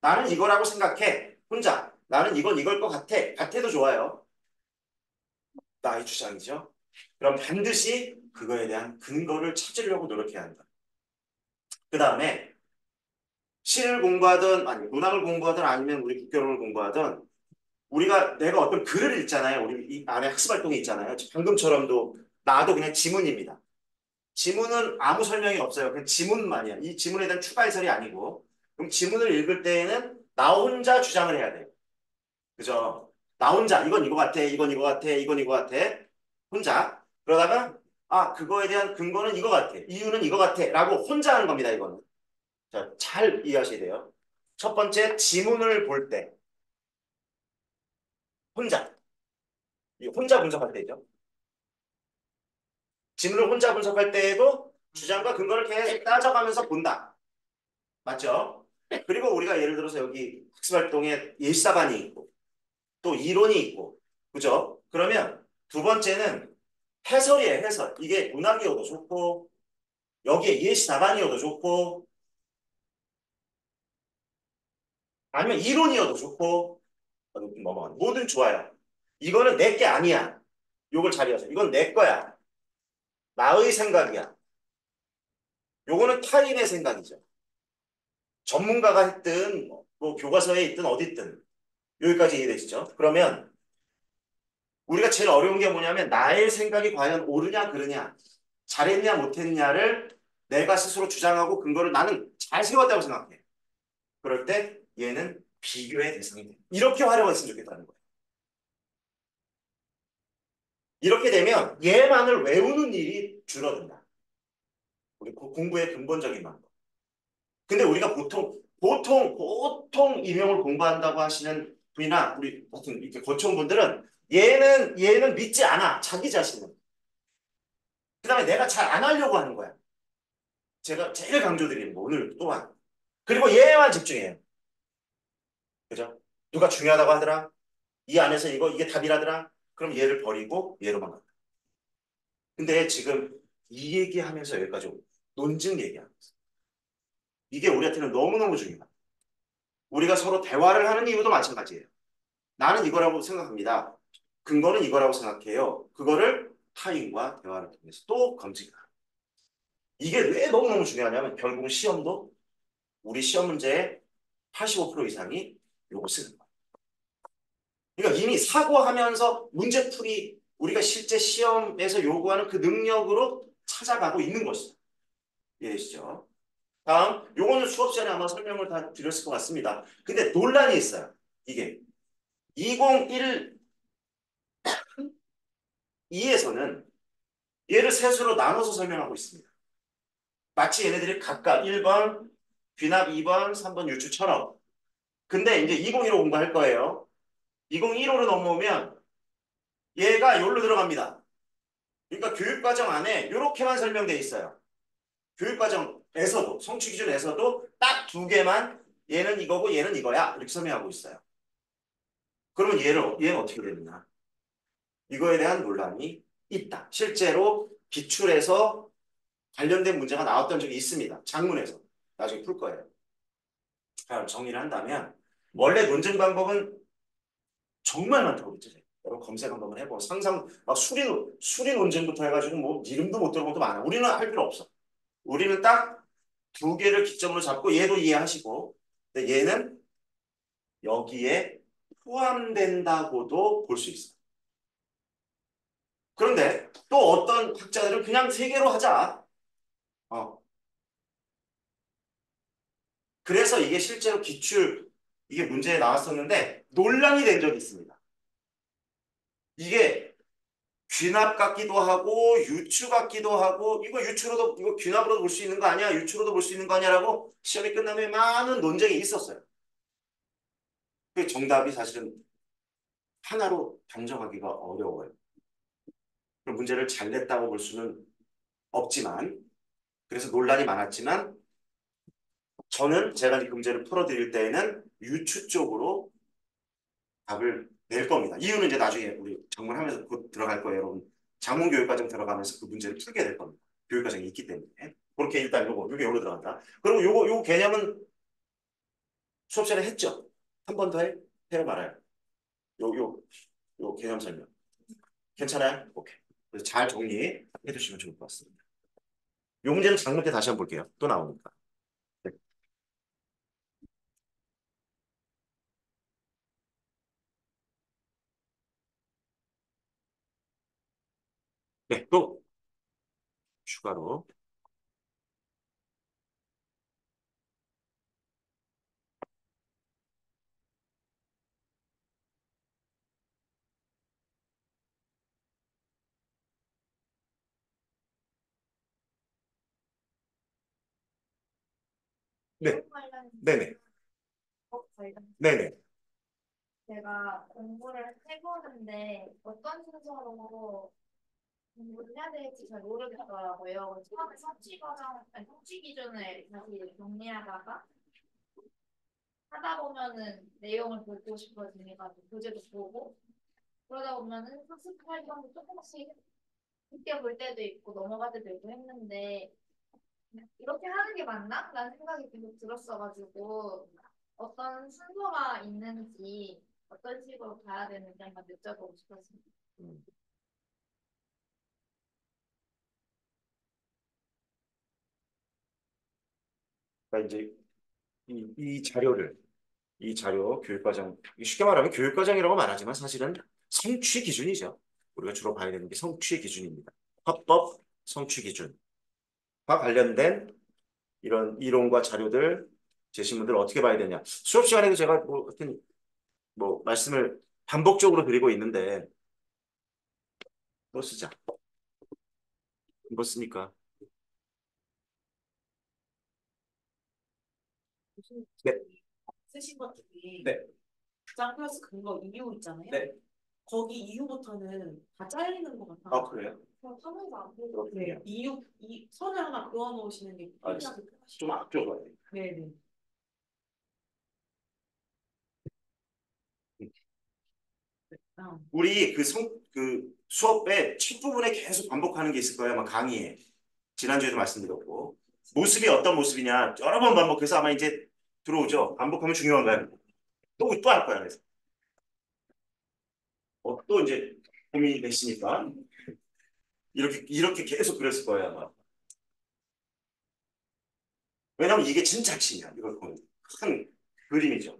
나는 이거라고 생각해. 혼자. 나는 이건 이걸 것 같아. 같아도 좋아요. 나의 주장이죠. 그럼 반드시 그거에 대한 근거를 찾으려고 노력해야 한다. 그 다음에 시를 공부하든 아니 문학을 공부하든 아니면 우리 국교를 공부하든 우리가 내가 어떤 글을 읽잖아요. 우리 이 안에 학습활동이 있잖아요. 방금처럼도 나도 그냥 지문입니다. 지문은 아무 설명이 없어요. 그냥 지문만이야. 이 지문에 대한 추가 해설이 아니고 그럼 지문을 읽을 때에는 나 혼자 주장을 해야 돼요. 그죠? 나 혼자 이건 이거 같아. 이건 이거 같아. 이건 이거 같아. 혼자. 그러다가 그거에 대한 근거는 이거 같아. 이유는 이거 같아. 라고 혼자 하는 겁니다. 이거는. 자, 잘 이해하셔야 돼요. 첫 번째 지문을 볼 때 혼자. 이 혼자 분석할 때죠. 지문을 혼자 분석할 때에도 주장과 근거를 계속 따져가면서 본다. 맞죠? 그리고 우리가 예를 들어서 여기 학습활동에 예시사반이 있고 또 이론이 있고 그죠? 그러면 두 번째는 해설이에요. 해설. 이게 문학이어도 좋고 여기에 예시사반이어도 좋고 아니면 이론이어도 좋고 넘어가는 뭐든 좋아요. 이거는 내 게 아니야. 요걸 잘 이어서 이건 내 거야. 나의 생각이야. 요거는 타인의 생각이죠. 전문가가 했든 뭐 교과서에 있든 어디 있든 여기까지 이해되시죠? 그러면 우리가 제일 어려운 게 뭐냐면 나의 생각이 과연 옳으냐 그르냐 잘했냐 못했냐를 내가 스스로 주장하고 근거를 나는 잘 세웠다고 생각해. 그럴 때 얘는 비교의 대상이 돼. 이렇게 활용했으면 좋겠다는 거예요. 이렇게 되면 얘만을 외우는 일이 줄어든다. 우리 공부의 근본적인 방법. 근데 우리가 보통 이명을 공부한다고 하시는 분이나 우리 같은 이렇게 거쳐온 분들은 얘는 믿지 않아. 자기 자신은. 그다음에 내가 잘 안 하려고 하는 거야. 제가 제일 강조드리는 거 오늘 또한. 그리고 얘만 집중해요. 그죠? 누가 중요하다고 하더라. 이 안에서 이게 답이라더라. 그럼 얘를 버리고 얘로만 간다. 근데 지금 이 얘기하면서 여기까지 논증 얘기하면서 이게 우리한테는 너무너무 중요해요. 우리가 서로 대화를 하는 이유도 마찬가지예요. 나는 이거라고 생각합니다. 근거는 이거라고 생각해요. 그거를 타인과 대화를 통해서 또 검증해요. 이게 왜 너무너무 중요하냐면 결국은 시험도 우리 시험 문제의 85% 이상이 요거 쓰는 거예요. 그러니까 이미 사고하면서 문제풀이 우리가 실제 시험에서 요구하는 그 능력으로 찾아가고 있는 것이죠. 이해되시죠? 다음, 요거는 수업 시간에 아마 설명을 다 드렸을 것 같습니다. 근데 논란이 있어요. 이게 2012에서는 얘를 셋으로 나눠서 설명하고 있습니다. 마치 얘네들이 각각 1번 귀납, 2번, 3번 유추 처럼. 근데 이제 2015 공부할 거예요. 2015로 넘어오면 얘가 여기로 들어갑니다. 그러니까 교육과정 안에 이렇게만 설명되어 있어요. 교육과정에서도 성취 기준에서도 딱 두 개만 얘는 이거고 얘는 이거야 이렇게 설명하고 있어요. 그러면 얘는 어떻게 되느냐? 이거에 대한 논란이 있다. 실제로 기출에서 관련된 문제가 나왔던 적이 있습니다. 장문에서. 나중에 풀 거예요. 정리를 한다면 원래 논증 방법은 정말 많다고 그랬죠. 여러분 검색 한번 해보고 상상 막 수리 논증부터 해가지고 뭐 이름도 못 들어본 것도 많아. 우리는 할 필요 없어. 우리는 딱 두 개를 기점으로 잡고 얘도 이해하시고 근데 얘는 여기에 포함된다고도 볼 수 있어. 그런데 또 어떤 학자들은 그냥 세 개로 하자. 그래서 이게 실제로 이게 문제에 나왔었는데 논란이 된 적이 있습니다. 이게 귀납 같기도 하고 유추 같기도 하고 이거 귀납으로도 볼 수 있는 거 아니야? 유추로도 볼 수 있는 거 아니야라고 시험이 끝나면 많은 논쟁이 있었어요. 그 정답이 사실은 하나로 단정하기가 어려워요. 그럼 문제를 잘 냈다고 볼 수는 없지만 그래서 논란이 많았지만 저는 제가 이 문제를 풀어드릴 때에는 유추 쪽으로 답을 낼 겁니다. 이유는 이제 나중에 우리 장문하면서 곧 들어갈 거예요, 여러분. 장문 교육과정 들어가면서 그 문제를 풀게 될 겁니다. 교육과정이 있기 때문에. 그렇게 일단 요게 요로 들어간다. 그리고 요 개념은 수업 시간에 했죠? 한 번 더 해요, 말아요. 요 개념 설명. 괜찮아요? 오케이. 그래서 잘 정리해 두시면 좋을 것 같습니다. 요 문제는 장문 때 다시 한번 볼게요. 또 나오니까. 네, 또 추가로. 네, 네네, 네네. 제가 공부를 해보는데 어떤 순서로 공부를 해야 될지 잘 모르겠더라고요. 처음에 성취 기준을 다시 정리하다가 하다 보면은 내용을 보고 싶어지니까 교재도 보고 그러다 보면은 학습 활동도 조금씩 깊게 볼 때도 있고 넘어갈 때도 있고 했는데 이렇게 하는 게 맞나? 라는 생각이 계속 들었어가지고 어떤 순서가 있는지 어떤 식으로 가야 되는지 한번 여쭤보고 싶었습니다. 음. 그러니까 이제 이 자료 교육과정 쉽게 말하면 교육과정이라고 말하지만 사실은 성취 기준이죠. 우리가 주로 봐야 되는 게 성취 기준입니다. 화법 성취 기준과 관련된 이런 이론과 자료들 제시문들 어떻게 봐야 되냐. 수업 시간에도 제가 뭐 하여튼 뭐 말씀을 반복적으로 드리고 있는데 뭐 쓰자. 뭐 쓰니까. 네. 쓰신 것 중에 네. 장 플러스 근거 이유 있잖아요. 네. 거기 이유부터는 다 잘리는 것 같아요. 아 그래요? 그럼 하면서 안 보고 네, 이 선을 하나 그어 놓으시는 게 알겠습니다. 필요하실 것 좀 같아요. 아껴봐야 돼. 네네. 우리 그 수업의 첫 부분에 계속 반복하는 게 있을 거예요. 아마 강의에. 지난주에도 말씀드렸고. 모습이 어떤 모습이냐. 여러 번 반복해서 아마 이제 들어오죠. 반복하면 중요한 거야. 또 할 거야. 그래서. 또 이제 고민이 되시니까. 이렇게 계속 그랬을 거예요. 아마. 왜냐면 이게 진짜치냐. 이걸 보면. 큰 그림이죠.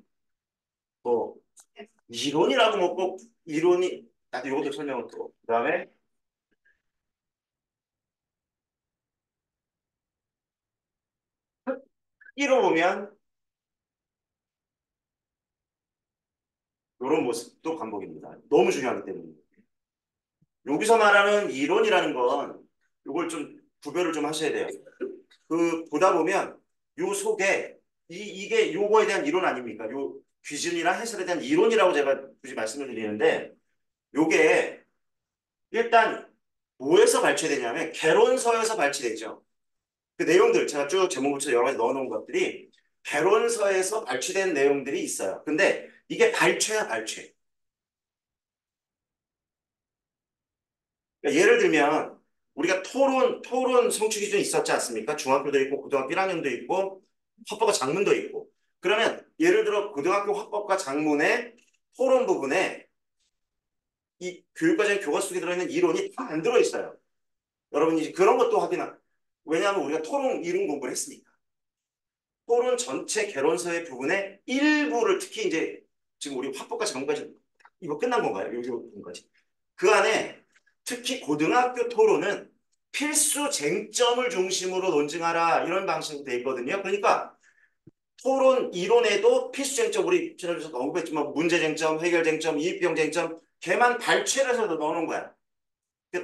뭐, 이론이라고 뭐 꼭 이론이, 나도 이것도 설명을 또. 그 다음에 크기로 보면 이런 모습도 반복입니다. 너무 중요하기 때문에. 여기서 말하는 이론이라는 건 이걸 좀 구별을 좀 하셔야 돼요. 그 보다 보면 요 속에 이게 요거에 대한 이론 아닙니까? 요 기준이나 해설에 대한 이론이라고 제가 굳이 말씀을 드리는데 요게 일단 뭐에서 발췌되냐면 개론서에서 발췌되죠. 그 내용들 제가 쭉 제목 붙여 여러 가지 넣어놓은 것들이 개론서에서 발췌된 내용들이 있어요. 근데 이게 발췌야 발췌. 그러니까 예를 들면 우리가 토론 성취 기준이 있었지 않습니까? 중학교도 있고 고등학교 1학년도 있고 화법과 작문도 있고. 그러면 예를 들어 고등학교 화법과 작문의 토론 부분에 이 교육과정 교과 속에 들어있는 이론이 다 안 들어있어요. 여러분이 그런 것도 확인하. 왜냐하면 우리가 토론 이론 공부를 했으니까. 토론 전체 개론서의 부분의 일부를 특히 이제 지금 우리 화법과 작문까지 이거 끝난 건가요? 여기 부분까지. 그 안에 특히 고등학교 토론은 필수 쟁점을 중심으로 논증하라 이런 방식으로 되어 있거든요. 그러니까 토론 이론에도 필수 쟁점 우리 지난주에서 언급했지만 문제 쟁점, 해결 쟁점, 이익비용 쟁점 걔만 발췌를 해서 넣어놓은 거야.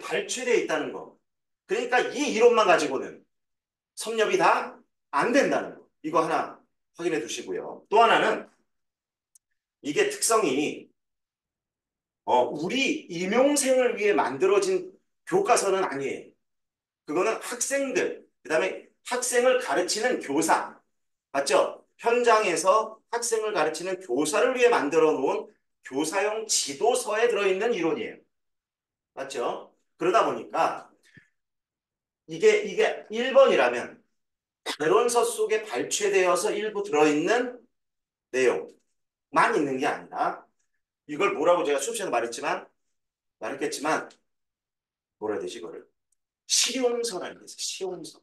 발췌되어 있다는 거. 그러니까 이 이론만 가지고는 섭렵이 다 안 된다는 거. 이거 하나 확인해 두시고요. 또 하나는 이게 특성이 우리 임용생을 위해 만들어진 교과서는 아니에요. 그거는 학생들, 그다음에 학생을 가르치는 교사, 맞죠? 현장에서 학생을 가르치는 교사를 위해 만들어 놓은 교사용 지도서에 들어있는 이론이에요. 맞죠? 그러다 보니까 이게 1번이라면 개론서 속에 발췌되어서 일부 들어있는 내용만 있는 게 아니라 이걸 뭐라고 제가 수업 시간에 말했겠지만 뭐라 해야 되지 이거를 실용서라는 게 있어요. 실용서.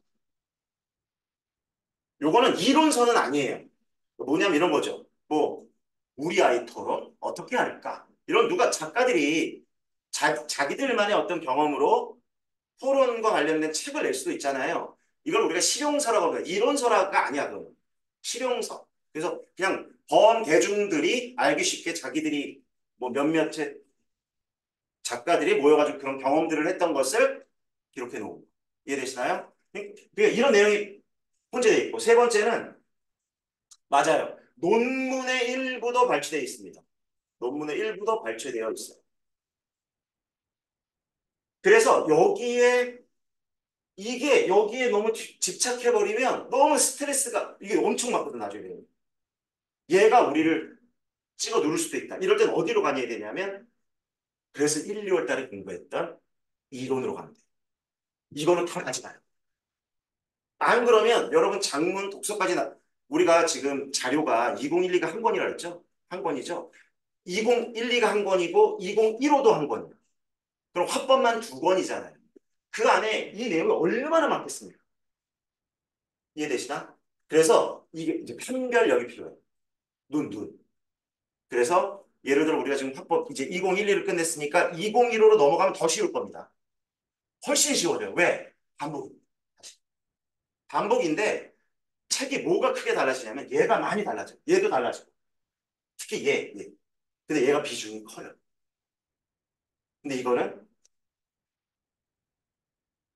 요거는 이론서는 아니에요. 뭐냐면 이런 거죠. 뭐 우리 아이 토론 어떻게 할까? 이런 누가 작가들이 자기들만의 어떤 경험으로 토론과 관련된 책을 낼 수도 있잖아요. 이걸 우리가 실용서라고 합니다. 이론서라가 아니야. 그건. 실용서. 그래서 그냥 범대중들이 알기 쉽게 자기들이 뭐 몇몇의 작가들이 모여가지고 그런 경험들을 했던 것을 기록해 놓은 거. 이해되시나요? 그러니까 이런 내용이 혼재되어 있고 세 번째는 맞아요. 논문의 일부도 발췌되어 있습니다. 논문의 일부도 발췌되어 있어요. 그래서 여기에 너무 집착해버리면 너무 스트레스가 이게 엄청 많거든 나중에. 얘가 우리를 찍어 누를 수도 있다. 이럴 땐 어디로 가야 되냐면 그래서 1, 2월 달에 공부했던 이론으로 가면 돼요. 이거는 다 가지 마요. 안 그러면 여러분 장문 독서까지 우리가 지금 자료가 2012가 한 권이라 했죠? 한 권이죠? 2012가 한 권이고 2015도 한 권이에요. 그럼 화법만 두 권이잖아요. 그 안에 이 내용이 얼마나 많겠습니까? 이해되시나? 그래서 이게 이제 판별력이 필요해요. 눈. 그래서 예를 들어 우리가 지금 화법 이제 2012를 끝냈으니까 2015로 넘어가면 더 쉬울 겁니다. 훨씬 쉬워져요. 왜? 반복입니다. 반복인데 책이 뭐가 크게 달라지냐면 얘가 많이 달라져요. 얘도 달라지고. 특히 얘. 근데 얘가 비중이 커요. 근데 이거는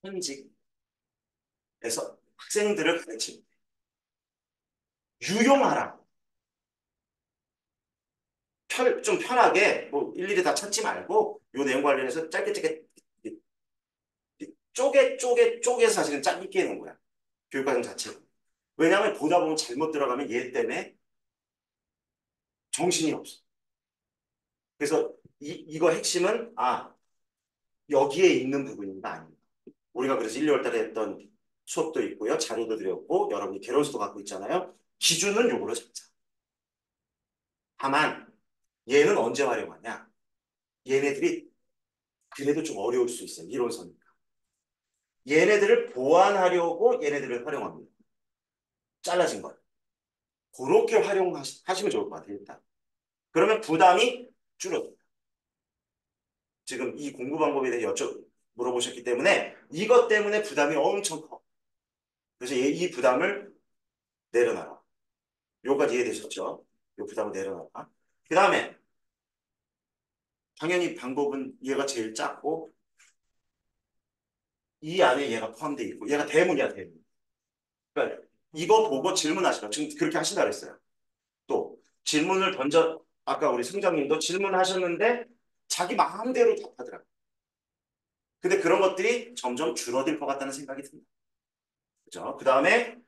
현직에서 학생들을 가르치는 유용하라. 좀 편하게 뭐 일일이 다 찾지 말고 요 내용 관련해서 짧게 쪼개서 사실은 짧게 해놓은 거야. 교육과정 자체가. 왜냐하면 보다 보면 잘못 들어가면 얘 때문에 정신이 없어. 그래서 이거 핵심은 여기에 있는 부분인가 아닌가. 우리가 그래서 1, 2월 달에 했던 수업도 있고요. 자료도 드렸고 여러분이 개론서도 갖고 있잖아요. 기준은 요거로 잡자. 다만 얘는 언제 활용하냐. 얘네들이 그래도 좀 어려울 수 있어요. 이론서니까. 얘네들을 보완하려고 얘네들을 활용합니다. 잘라진 걸. 그렇게 활용하시면 좋을 것 같아요. 일단. 그러면 부담이 줄어듭니다. 지금 이 공부 방법에 대해 물어보셨기 때문에 이것 때문에 부담이 엄청 커. 그래서 이 부담을 내려놔라. 요까지 이해되셨죠? 요 부담을 내려놔라. 그 다음에 당연히 방법은 얘가 제일 작고 이 안에 얘가 포함되어 있고 얘가 대문이야 대문. 그러니까 이거 보고 질문하시라. 지금 그렇게 하신다 그랬어요. 또 질문을 아까 우리 승장님도 질문하셨는데 자기 마음대로 답하더라고요. 근데 그런 것들이 점점 줄어들 것 같다는 생각이 듭니다. 그죠? 그 다음에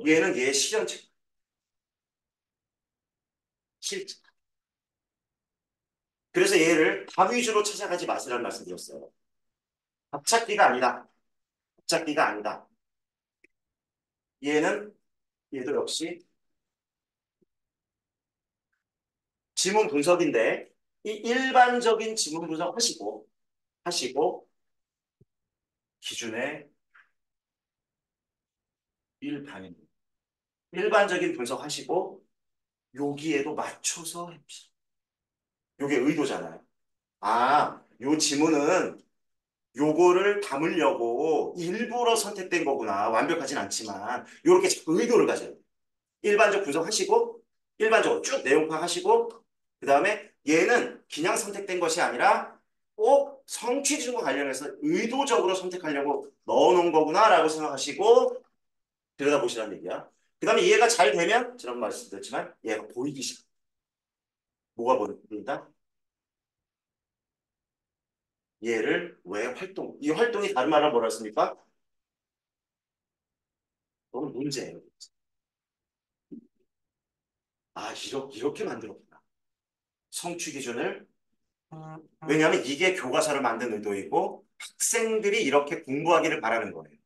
얘는 얘의 실현책. 실제. 그래서 얘를 답 위주로 찾아가지 마시라는 말씀 드렸어요. 답 찾기가 아니다. 답 찾기가 아니다. 얘도 역시 지문 분석인데 이 일반적인 지문 분석 하시고 기준의 일반인 일반적인 분석하시고 여기에도 맞춰서 해봅시다. 요게 의도잖아요. 요 지문은 요거를 담으려고 일부러 선택된 거구나. 완벽하진 않지만 요렇게 의도를 가져야 돼요. 일반적 분석하시고 일반적으로 쭉 내용 파악하시고 그 다음에 얘는 그냥 선택된 것이 아니라 꼭 성취 기준과 관련해서 의도적으로 선택하려고 넣어놓은 거구나 라고 생각하시고 들여다보시라는 얘기야. 그 다음에 이해가 잘 되면 지난번 말씀드렸지만 얘가 보이기 시작. 뭐가 보인다? 얘를 이 활동이 다른 말로 뭐라 했습니까? 너무 문제예요. 이렇게 만들었구나. 성취 기준을. 왜냐하면 이게 교과서를 만든 의도이고 학생들이 이렇게 공부하기를 바라는 거예요.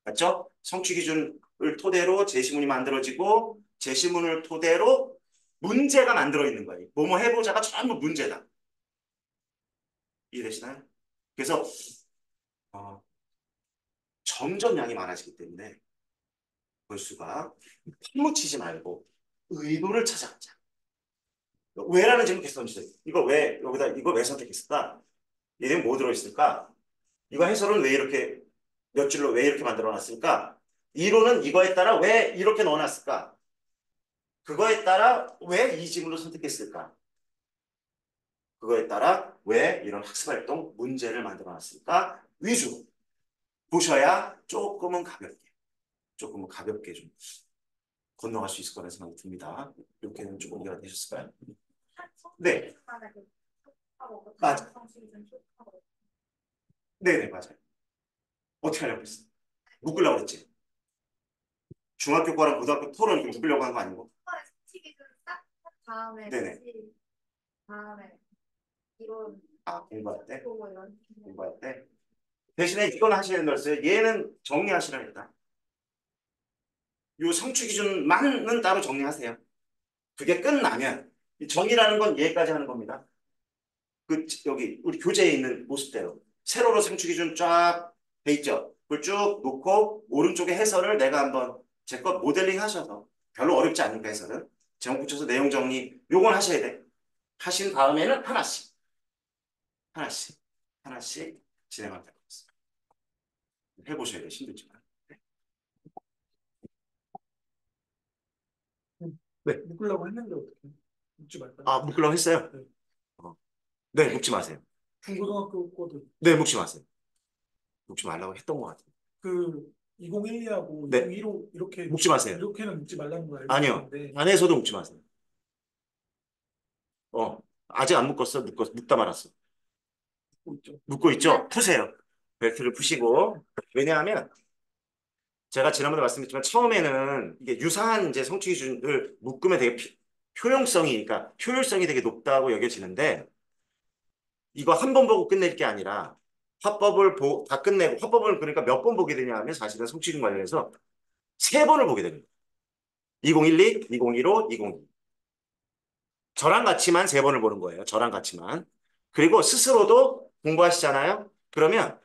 맞죠? 성취 기준을 토대로 제시문이 만들어지고 제시문을 토대로 문제가 만들어 있는 거예요. 뭐뭐 해보자가 전부 문제다. 이해되시나요? 그래서 점점 양이 많아지기 때문에 볼수가 파묻히지 말고 의도를 찾아가자. 왜라는 질문 계속 던지세요. 이거 왜 선택했을까? 얘는 뭐 들어있을까? 이거 해설은 왜 이렇게 몇 줄로 왜 이렇게 만들어 놨을까? 이론은 이거에 따라 왜 이렇게 넣어놨을까? 그거에 따라 왜 이 지문을 선택했을까? 그거에 따라 왜 이런 학습활동 문제를 만들어 놨을까? 위주로 보셔야 조금은 가볍게 좀 건너갈 수 있을 거라는 생각이 듭니다. 이렇게는 조금 이해가 되셨을까요? 네. 맞아. 네네, 맞아요. 어떻게 하려고 했어? 묶으려고 했지? 중학교 거랑 고등학교 토론 좀 묶으려고 한 거 아니고? 다음에 네네. 다음에 이런 공부할 때? 보고 이런 공부할 때? 대신에 이건 하시는 거였어요. 얘는 정리하시라 했다. 요 성취 기준만은 따로 정리하세요. 그게 끝나면 이 정의라는 건 얘까지 하는 겁니다. 여기 우리 교재에 있는 모습대로 세로로 상추 기준 쫙 돼 있죠. 그걸 쭉 놓고 오른쪽에 해설을 내가 한번 제 것 모델링 하셔서 별로 어렵지 않으니까 해설은 제목 붙여서 내용 정리 요건 하셔야 돼. 하신 다음에는 하나씩 하나씩 진행하면 될 것 같습니다. 해보셔야 돼. 힘들지만. 네. 묶으려고 했는데 어떻게? 묶지 말까? 아, 묶으려고 했어요? 네. 네, 묶지 마세요. 중고등학교 거도 네, 묶지 마세요. 묶지 말라고 했던 것 같아요. 그 2012하고 네. 2015 이렇게 묶지 마세요. 이렇게는 묶지 말라는 거 알고 아니요. 있는데 안에서도 묶지 마세요. 아직 안 묶었어? 묶다 말았어. 묶고 있죠. 묶고 있죠? 푸세요. 벨트를 푸시고. 왜냐하면 제가 지난번에 말씀드렸지만 처음에는 이게 유사한 이제 성취 기준을 묶으면 되게 효용성이, 효율성이 되게 높다고 여겨지는데 이거 한 번 보고 끝낼 게 아니라 화법을 다 끝내고 화법을 그러니까 몇 번 보게 되냐 하면 사실은 성취 기준 관련해서 3번을 보게 됩니다. 2012, 2015, 2022. 저랑 같이만 3번을 보는 거예요. 저랑 같이만. 그리고 스스로도 공부하시잖아요. 그러면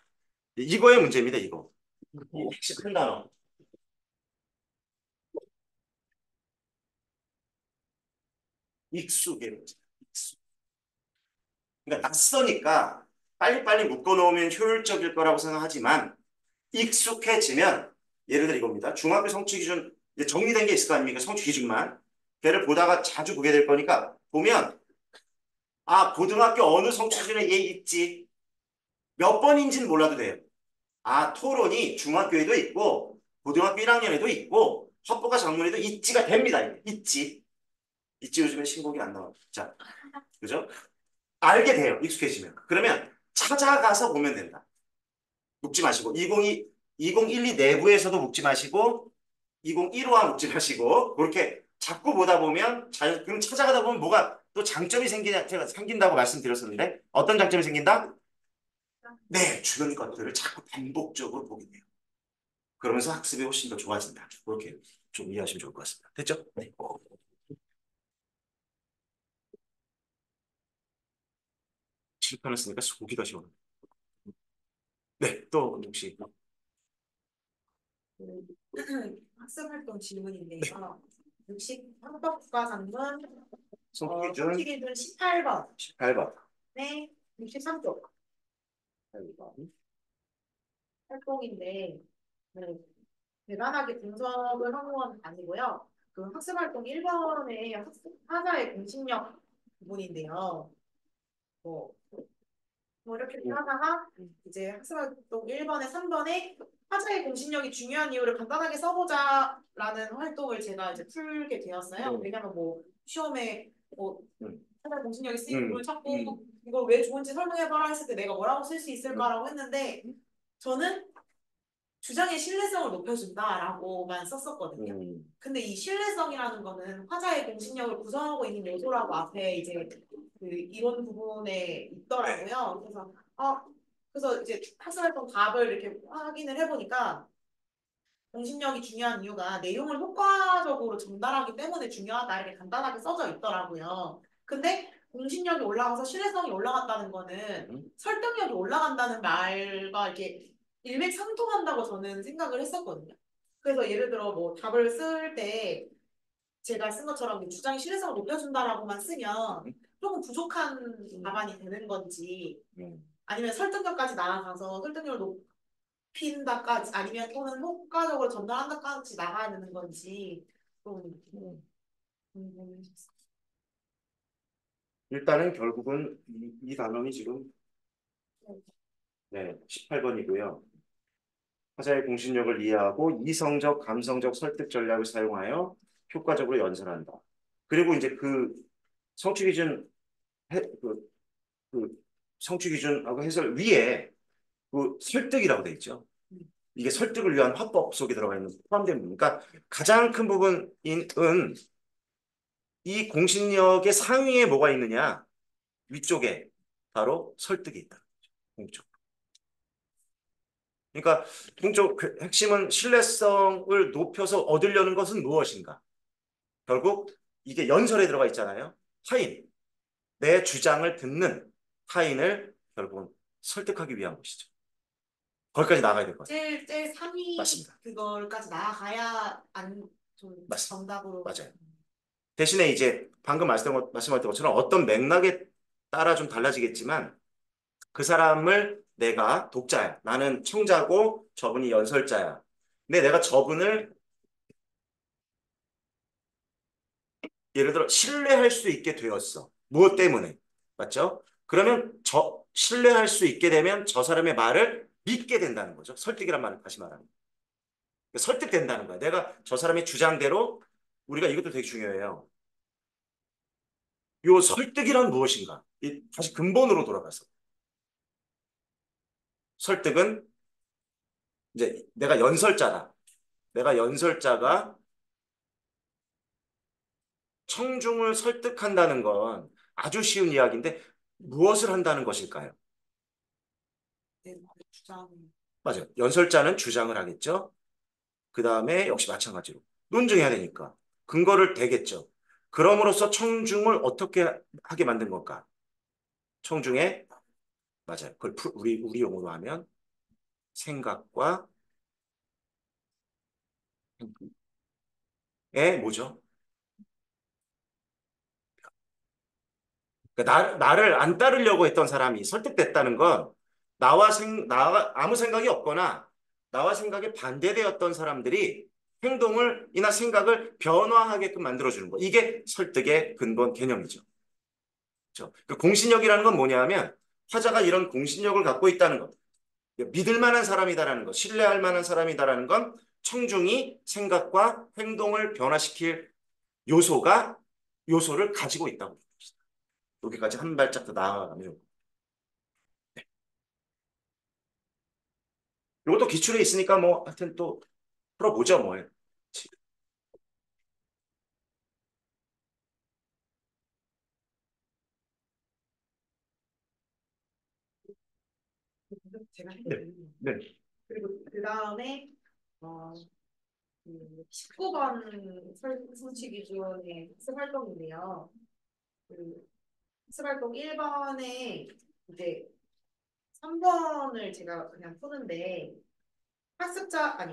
이거의 문제입니다. 이거. 이 핵심 큰 단어. 익숙의 문제. 익숙. 그러니까 낯서니까 빨리빨리 묶어놓으면 효율적일 거라고 생각하지만 익숙해지면 예를 들어 이겁니다. 중학교 성취 기준 이제 정리된 게 있을 거 아닙니까? 성취 기준만. 걔를 보다가 자주 보게 될 거니까 보면 아 고등학교 어느 성취 기준에 얘 있지. 몇 번인지는 몰라도 돼요. 아 토론이 중학교에도 있고 고등학교 1학년에도 있고 헌법과 작문에도 있지가 됩니다. 있지. 있지 요즘에 신곡이 안 나와요. 자, 그죠? 알게 돼요. 익숙해지면. 그러면 찾아가서 보면 된다. 묶지 마시고 2012 내부에서도 묶지 마시고 2015와 묶지 마시고 그렇게 자꾸 보다 보면 그럼 찾아가다 보면 뭐가 또 장점이 생긴다고 말씀드렸었는데 어떤 장점이 생긴다? 네, 주변 것들을 자꾸 반복적으로 보게 돼요. 그러면서 학습이 훨씬 더 좋아진다. 그렇게 좀 이해하시면 좋을 것 같습니다. 됐죠? 네. 칠판을 쓰니까 속이 더 시원해요. 네, 또 혹시 학습 활동 질문인데요. 63번 장문 성기준 성취 기준 18번 18번. 네 63쪽 활동인데 네, 대단하게 분석을 한 건 아니고요. 그 학습 활동 1번의 하자의 공식력 부분인데요. 뭐, 이렇게 하다가 이제 학습 활동 1번에 3번에 하자의 공식력이 중요한 이유를 간단하게 써보자라는 활동을 제가 이제 풀게 되었어요. 왜냐면 뭐 시험에 뭐 하자의 공식력이 쓰이는 부분을 찾고 이걸 왜 좋은지 설명해봐라 했을 때 내가 뭐라고 쓸 수 있을까라고 했는데 저는 주장의 신뢰성을 높여준다라고만 썼었거든요. 근데 이 신뢰성이라는 거는 화자의 공신력을 구성하고 있는 요소라고 앞에 이제 그 이론 부분에 있더라고요. 그래서 이제 학습활동 답을 이렇게 확인을 해보니까 공신력이 중요한 이유가 내용을 효과적으로 전달하기 때문에 중요하다 이렇게 간단하게 써져 있더라고요. 근데 공신력이 올라가서 신뢰성이 올라갔다는 거는 설득력이 올라간다는 말과 이렇게 일맥상통한다고 저는 생각을 했었거든요. 그래서 예를 들어 뭐 답을 쓸 때 제가 쓴 것처럼 주장의 신뢰성을 높여준다라고만 쓰면 조금 부족한 답안이 되는 건지 아니면 설득력까지 나아가서 설득력을 높인다까지 아니면 또는 효과적으로 전달한다까지 나가야 되는 건지 좀 궁금해졌어요. 일단은 결국은 이 단원이 지금 네, 18번이고요. 화자의 공신력을 이해하고 이성적, 감성적 설득 전략을 사용하여 효과적으로 연설한다. 그리고 이제 그 성취 기준 그 성취 기준하고 해설 위에 그 설득이라고 돼 있죠. 이게 설득을 위한 화법 속에 들어가 있는 포함된 부분. 그러니까 가장 큰 부분인 이 공신력의 상위에 뭐가 있느냐? 위쪽에 바로 설득이 있다. 동쪽. 그러니까 동쪽 핵심은 신뢰성을 높여서 얻으려는 것은 무엇인가? 결국 이게 연설에 들어가 있잖아요. 타인, 내 주장을 듣는 타인을 결국은 설득하기 위한 것이죠. 거기까지 나가야 될 것 같아요. 제일 상위 맞습니다. 그걸까지 나아가야 좀 맞습니다. 정답으로. 맞아요. 대신에 이제 방금 말씀하셨던 것처럼 어떤 맥락에 따라 좀 달라지겠지만 그 사람을 내가 독자야. 나는 청자고 저분이 연설자야. 근데 내가 저분을 예를 들어 신뢰할 수 있게 되었어. 무엇 때문에? 맞죠? 그러면 신뢰할 수 있게 되면 저 사람의 말을 믿게 된다는 거죠. 설득이란 말을 다시 말하면. 설득된다는 거야. 내가 저 사람의 주장대로 우리가 이것도 되게 중요해요. 요 설득이란 무엇인가? 다시 근본으로 돌아가서. 설득은 이제 내가 연설자다. 내가 연설자가 청중을 설득한다는 건 아주 쉬운 이야기인데 무엇을 한다는 것일까요? 내 주장. 맞아요. 연설자는 주장을 하겠죠. 그 다음에 역시 마찬가지로 논증해야 되니까 근거를 대겠죠. 그럼으로써 청중을 어떻게 하게 만든 걸까? 청중의 맞아요. 그걸 우리 용어로 하면 생각과 의 뭐죠? 그러니까 나를 안 따르려고 했던 사람이 설득됐다는 건 나와 아무 생각이 없거나 나와 생각에 반대되었던 사람들이 행동을 이나 생각을 변화하게끔 만들어주는 거. 이게 설득의 근본 개념이죠. 그렇죠? 그 공신력이라는 건 뭐냐면 화자가 이런 공신력을 갖고 있다는 것. 믿을 만한 사람이다라는 것, 신뢰할 만한 사람이다라는 건 청중이 생각과 행동을 변화시킬 요소를 가지고 있다고 봅니다. 여기까지 한 발짝 더 나아가면 이것도 기출에 있으니까 뭐 하여튼 또 풀어보죠 뭐. 제가 네. 해드릴게요. 네. 그리고 그 다음에 19번 성취 기준의 학습 활동인데요. 그 학습 활동 1번에 이제 3번을 제가 그냥 푸는데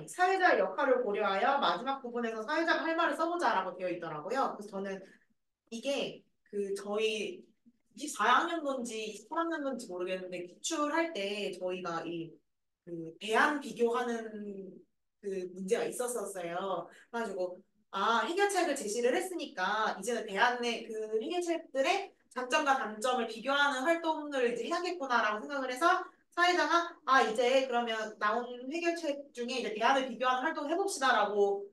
사회자의 역할을 고려하여 마지막 부분에서 사회자가 할 말을 써보자라고 되어 있더라고요. 그래서 저는 이게 저희 24학년도인지 23학년도인지 모르겠는데 기출할 때 저희가 대안 비교하는 문제가 있었었어요. 그래가지고 해결책을 제시를 했으니까 이제는 대안의 해결책들의 장점과 단점을 비교하는 활동을 이제 해야겠구나라고 생각을 해서 사회자가 이제 그러면 나온 해결책 중에 이제 대안을 비교하는 활동을 해봅시다라고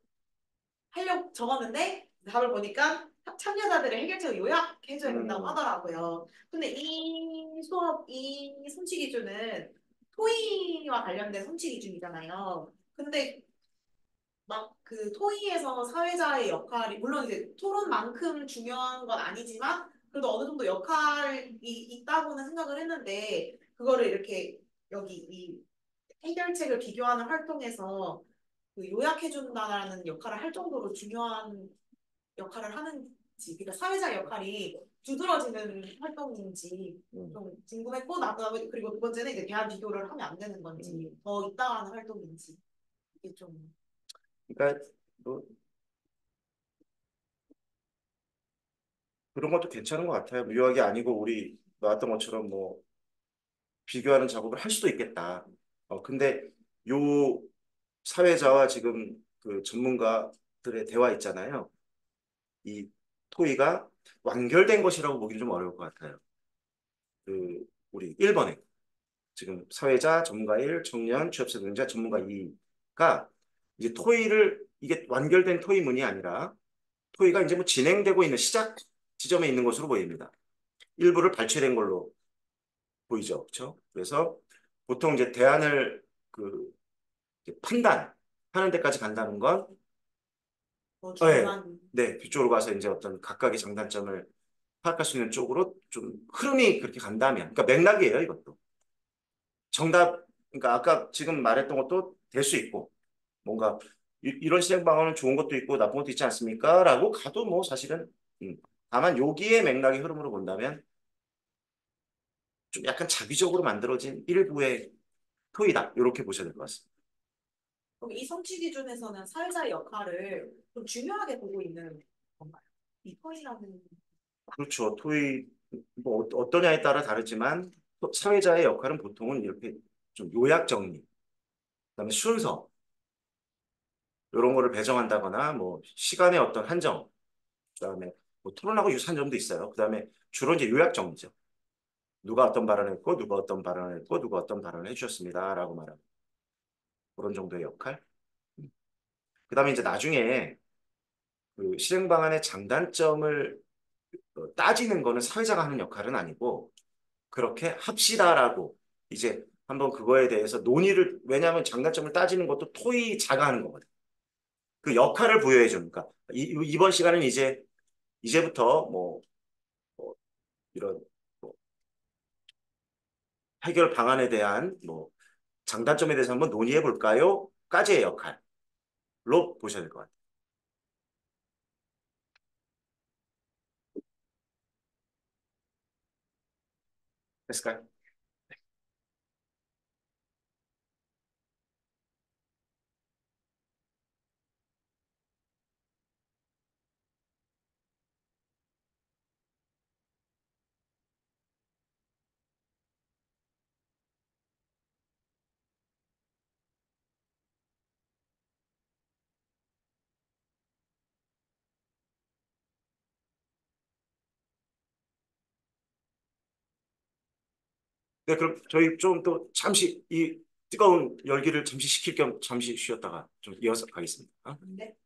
하려고 적었는데 답을 보니까 참여자들의 해결책을 요약해줘야 된다고 하더라고요. 근데 이 성취 기준은 토의와 관련된 성취 기준이잖아요. 근데 막 토의에서 사회자의 역할이 물론 이제 토론만큼 중요한 건 아니지만 그래도 어느 정도 역할이 있다고는 생각을 했는데 그거를 이렇게 여기 이 해결책을 비교하는 활동에서 요약해준다는 역할을 할 정도로 중요한 역할을 하는지, 그러니까 사회자 역할이 두드러지는 활동인지 좀 궁금했고, 그리고 두 번째는 이제 대안 비교를 하면 안 되는 건지, 더 이따가 하는 활동인지, 이게 좀. 그러니까 뭐 그런 것도 괜찮은 것 같아요. 유학이 아니고 우리 나왔던 것처럼 뭐 비교하는 작업을 할 수도 있겠다. 근데 요 사회자와 지금 그 전문가들의 대화 있잖아요. 이 토의가 완결된 것이라고 보기는 좀 어려울 것 같아요. 우리 1번에 지금 사회자, 전문가 1, 청년, 취업세 노동자, 전문가 2가 이제 토의를 이게 완결된 토의문이 아니라 토의가 이제 뭐 진행되고 있는 시작 지점에 있는 것으로 보입니다. 일부를 발췌된 걸로 보이죠. 그렇죠? 그래서 보통 이제 대안을 판단하는 데까지 간다는 건 네, 뒤쪽으로 가서 이제 어떤 각각의 장단점을 파악할 수 있는 쪽으로 좀 흐름이 그렇게 간다면, 그러니까 맥락이에요, 이것도. 그러니까 아까 지금 말했던 것도 될 수 있고, 뭔가 이런 실행 방안은 좋은 것도 있고 나쁜 것도 있지 않습니까? 라고 가도 뭐 사실은 다만 여기에 맥락의 흐름으로 본다면 좀 약간 자기적으로 만들어진 일부의 토의다. 이렇게 보셔야 될 것 같습니다. 그럼 이 성취 기준에서는 사회자의 역할을 좀 중요하게 보고 있는 건가요? 이 토의라는 그렇죠. 토의 뭐 어떠냐에 따라 다르지만 사회자의 역할은 보통은 이렇게 좀 요약 정리, 그다음에 순서 이런 거를 배정한다거나 뭐 시간의 어떤 한정, 그다음에 뭐 토론하고 유사한 점도 있어요. 그다음에 주로 이제 요약 정리죠. 누가 어떤 발언을 했고 누가 어떤 발언을 했고 누가 어떤 발언을 해주셨습니다라고 말하는 그런 정도의 역할. 그다음에 이제 나중에 그 실행 방안의 장단점을 따지는 거는 사회자가 하는 역할은 아니고 그렇게 합시다라고 이제 한번 그거에 대해서 논의를 왜냐하면 장단점을 따지는 것도 토의자가 하는 거거든. 그 역할을 부여해 주니까 이번 시간은 이제부터 뭐 이런 뭐 해결 방안에 대한 뭐 장단점에 대해서 한번 논의해 볼까요? 까지의 역할로 보셔야 될 것 같아요. 됐을까요? 네, 그럼 저희 좀 또 잠시 이 뜨거운 열기를 잠시 식힐 겸 잠시 쉬었다가 좀 이어서 가겠습니다. 건데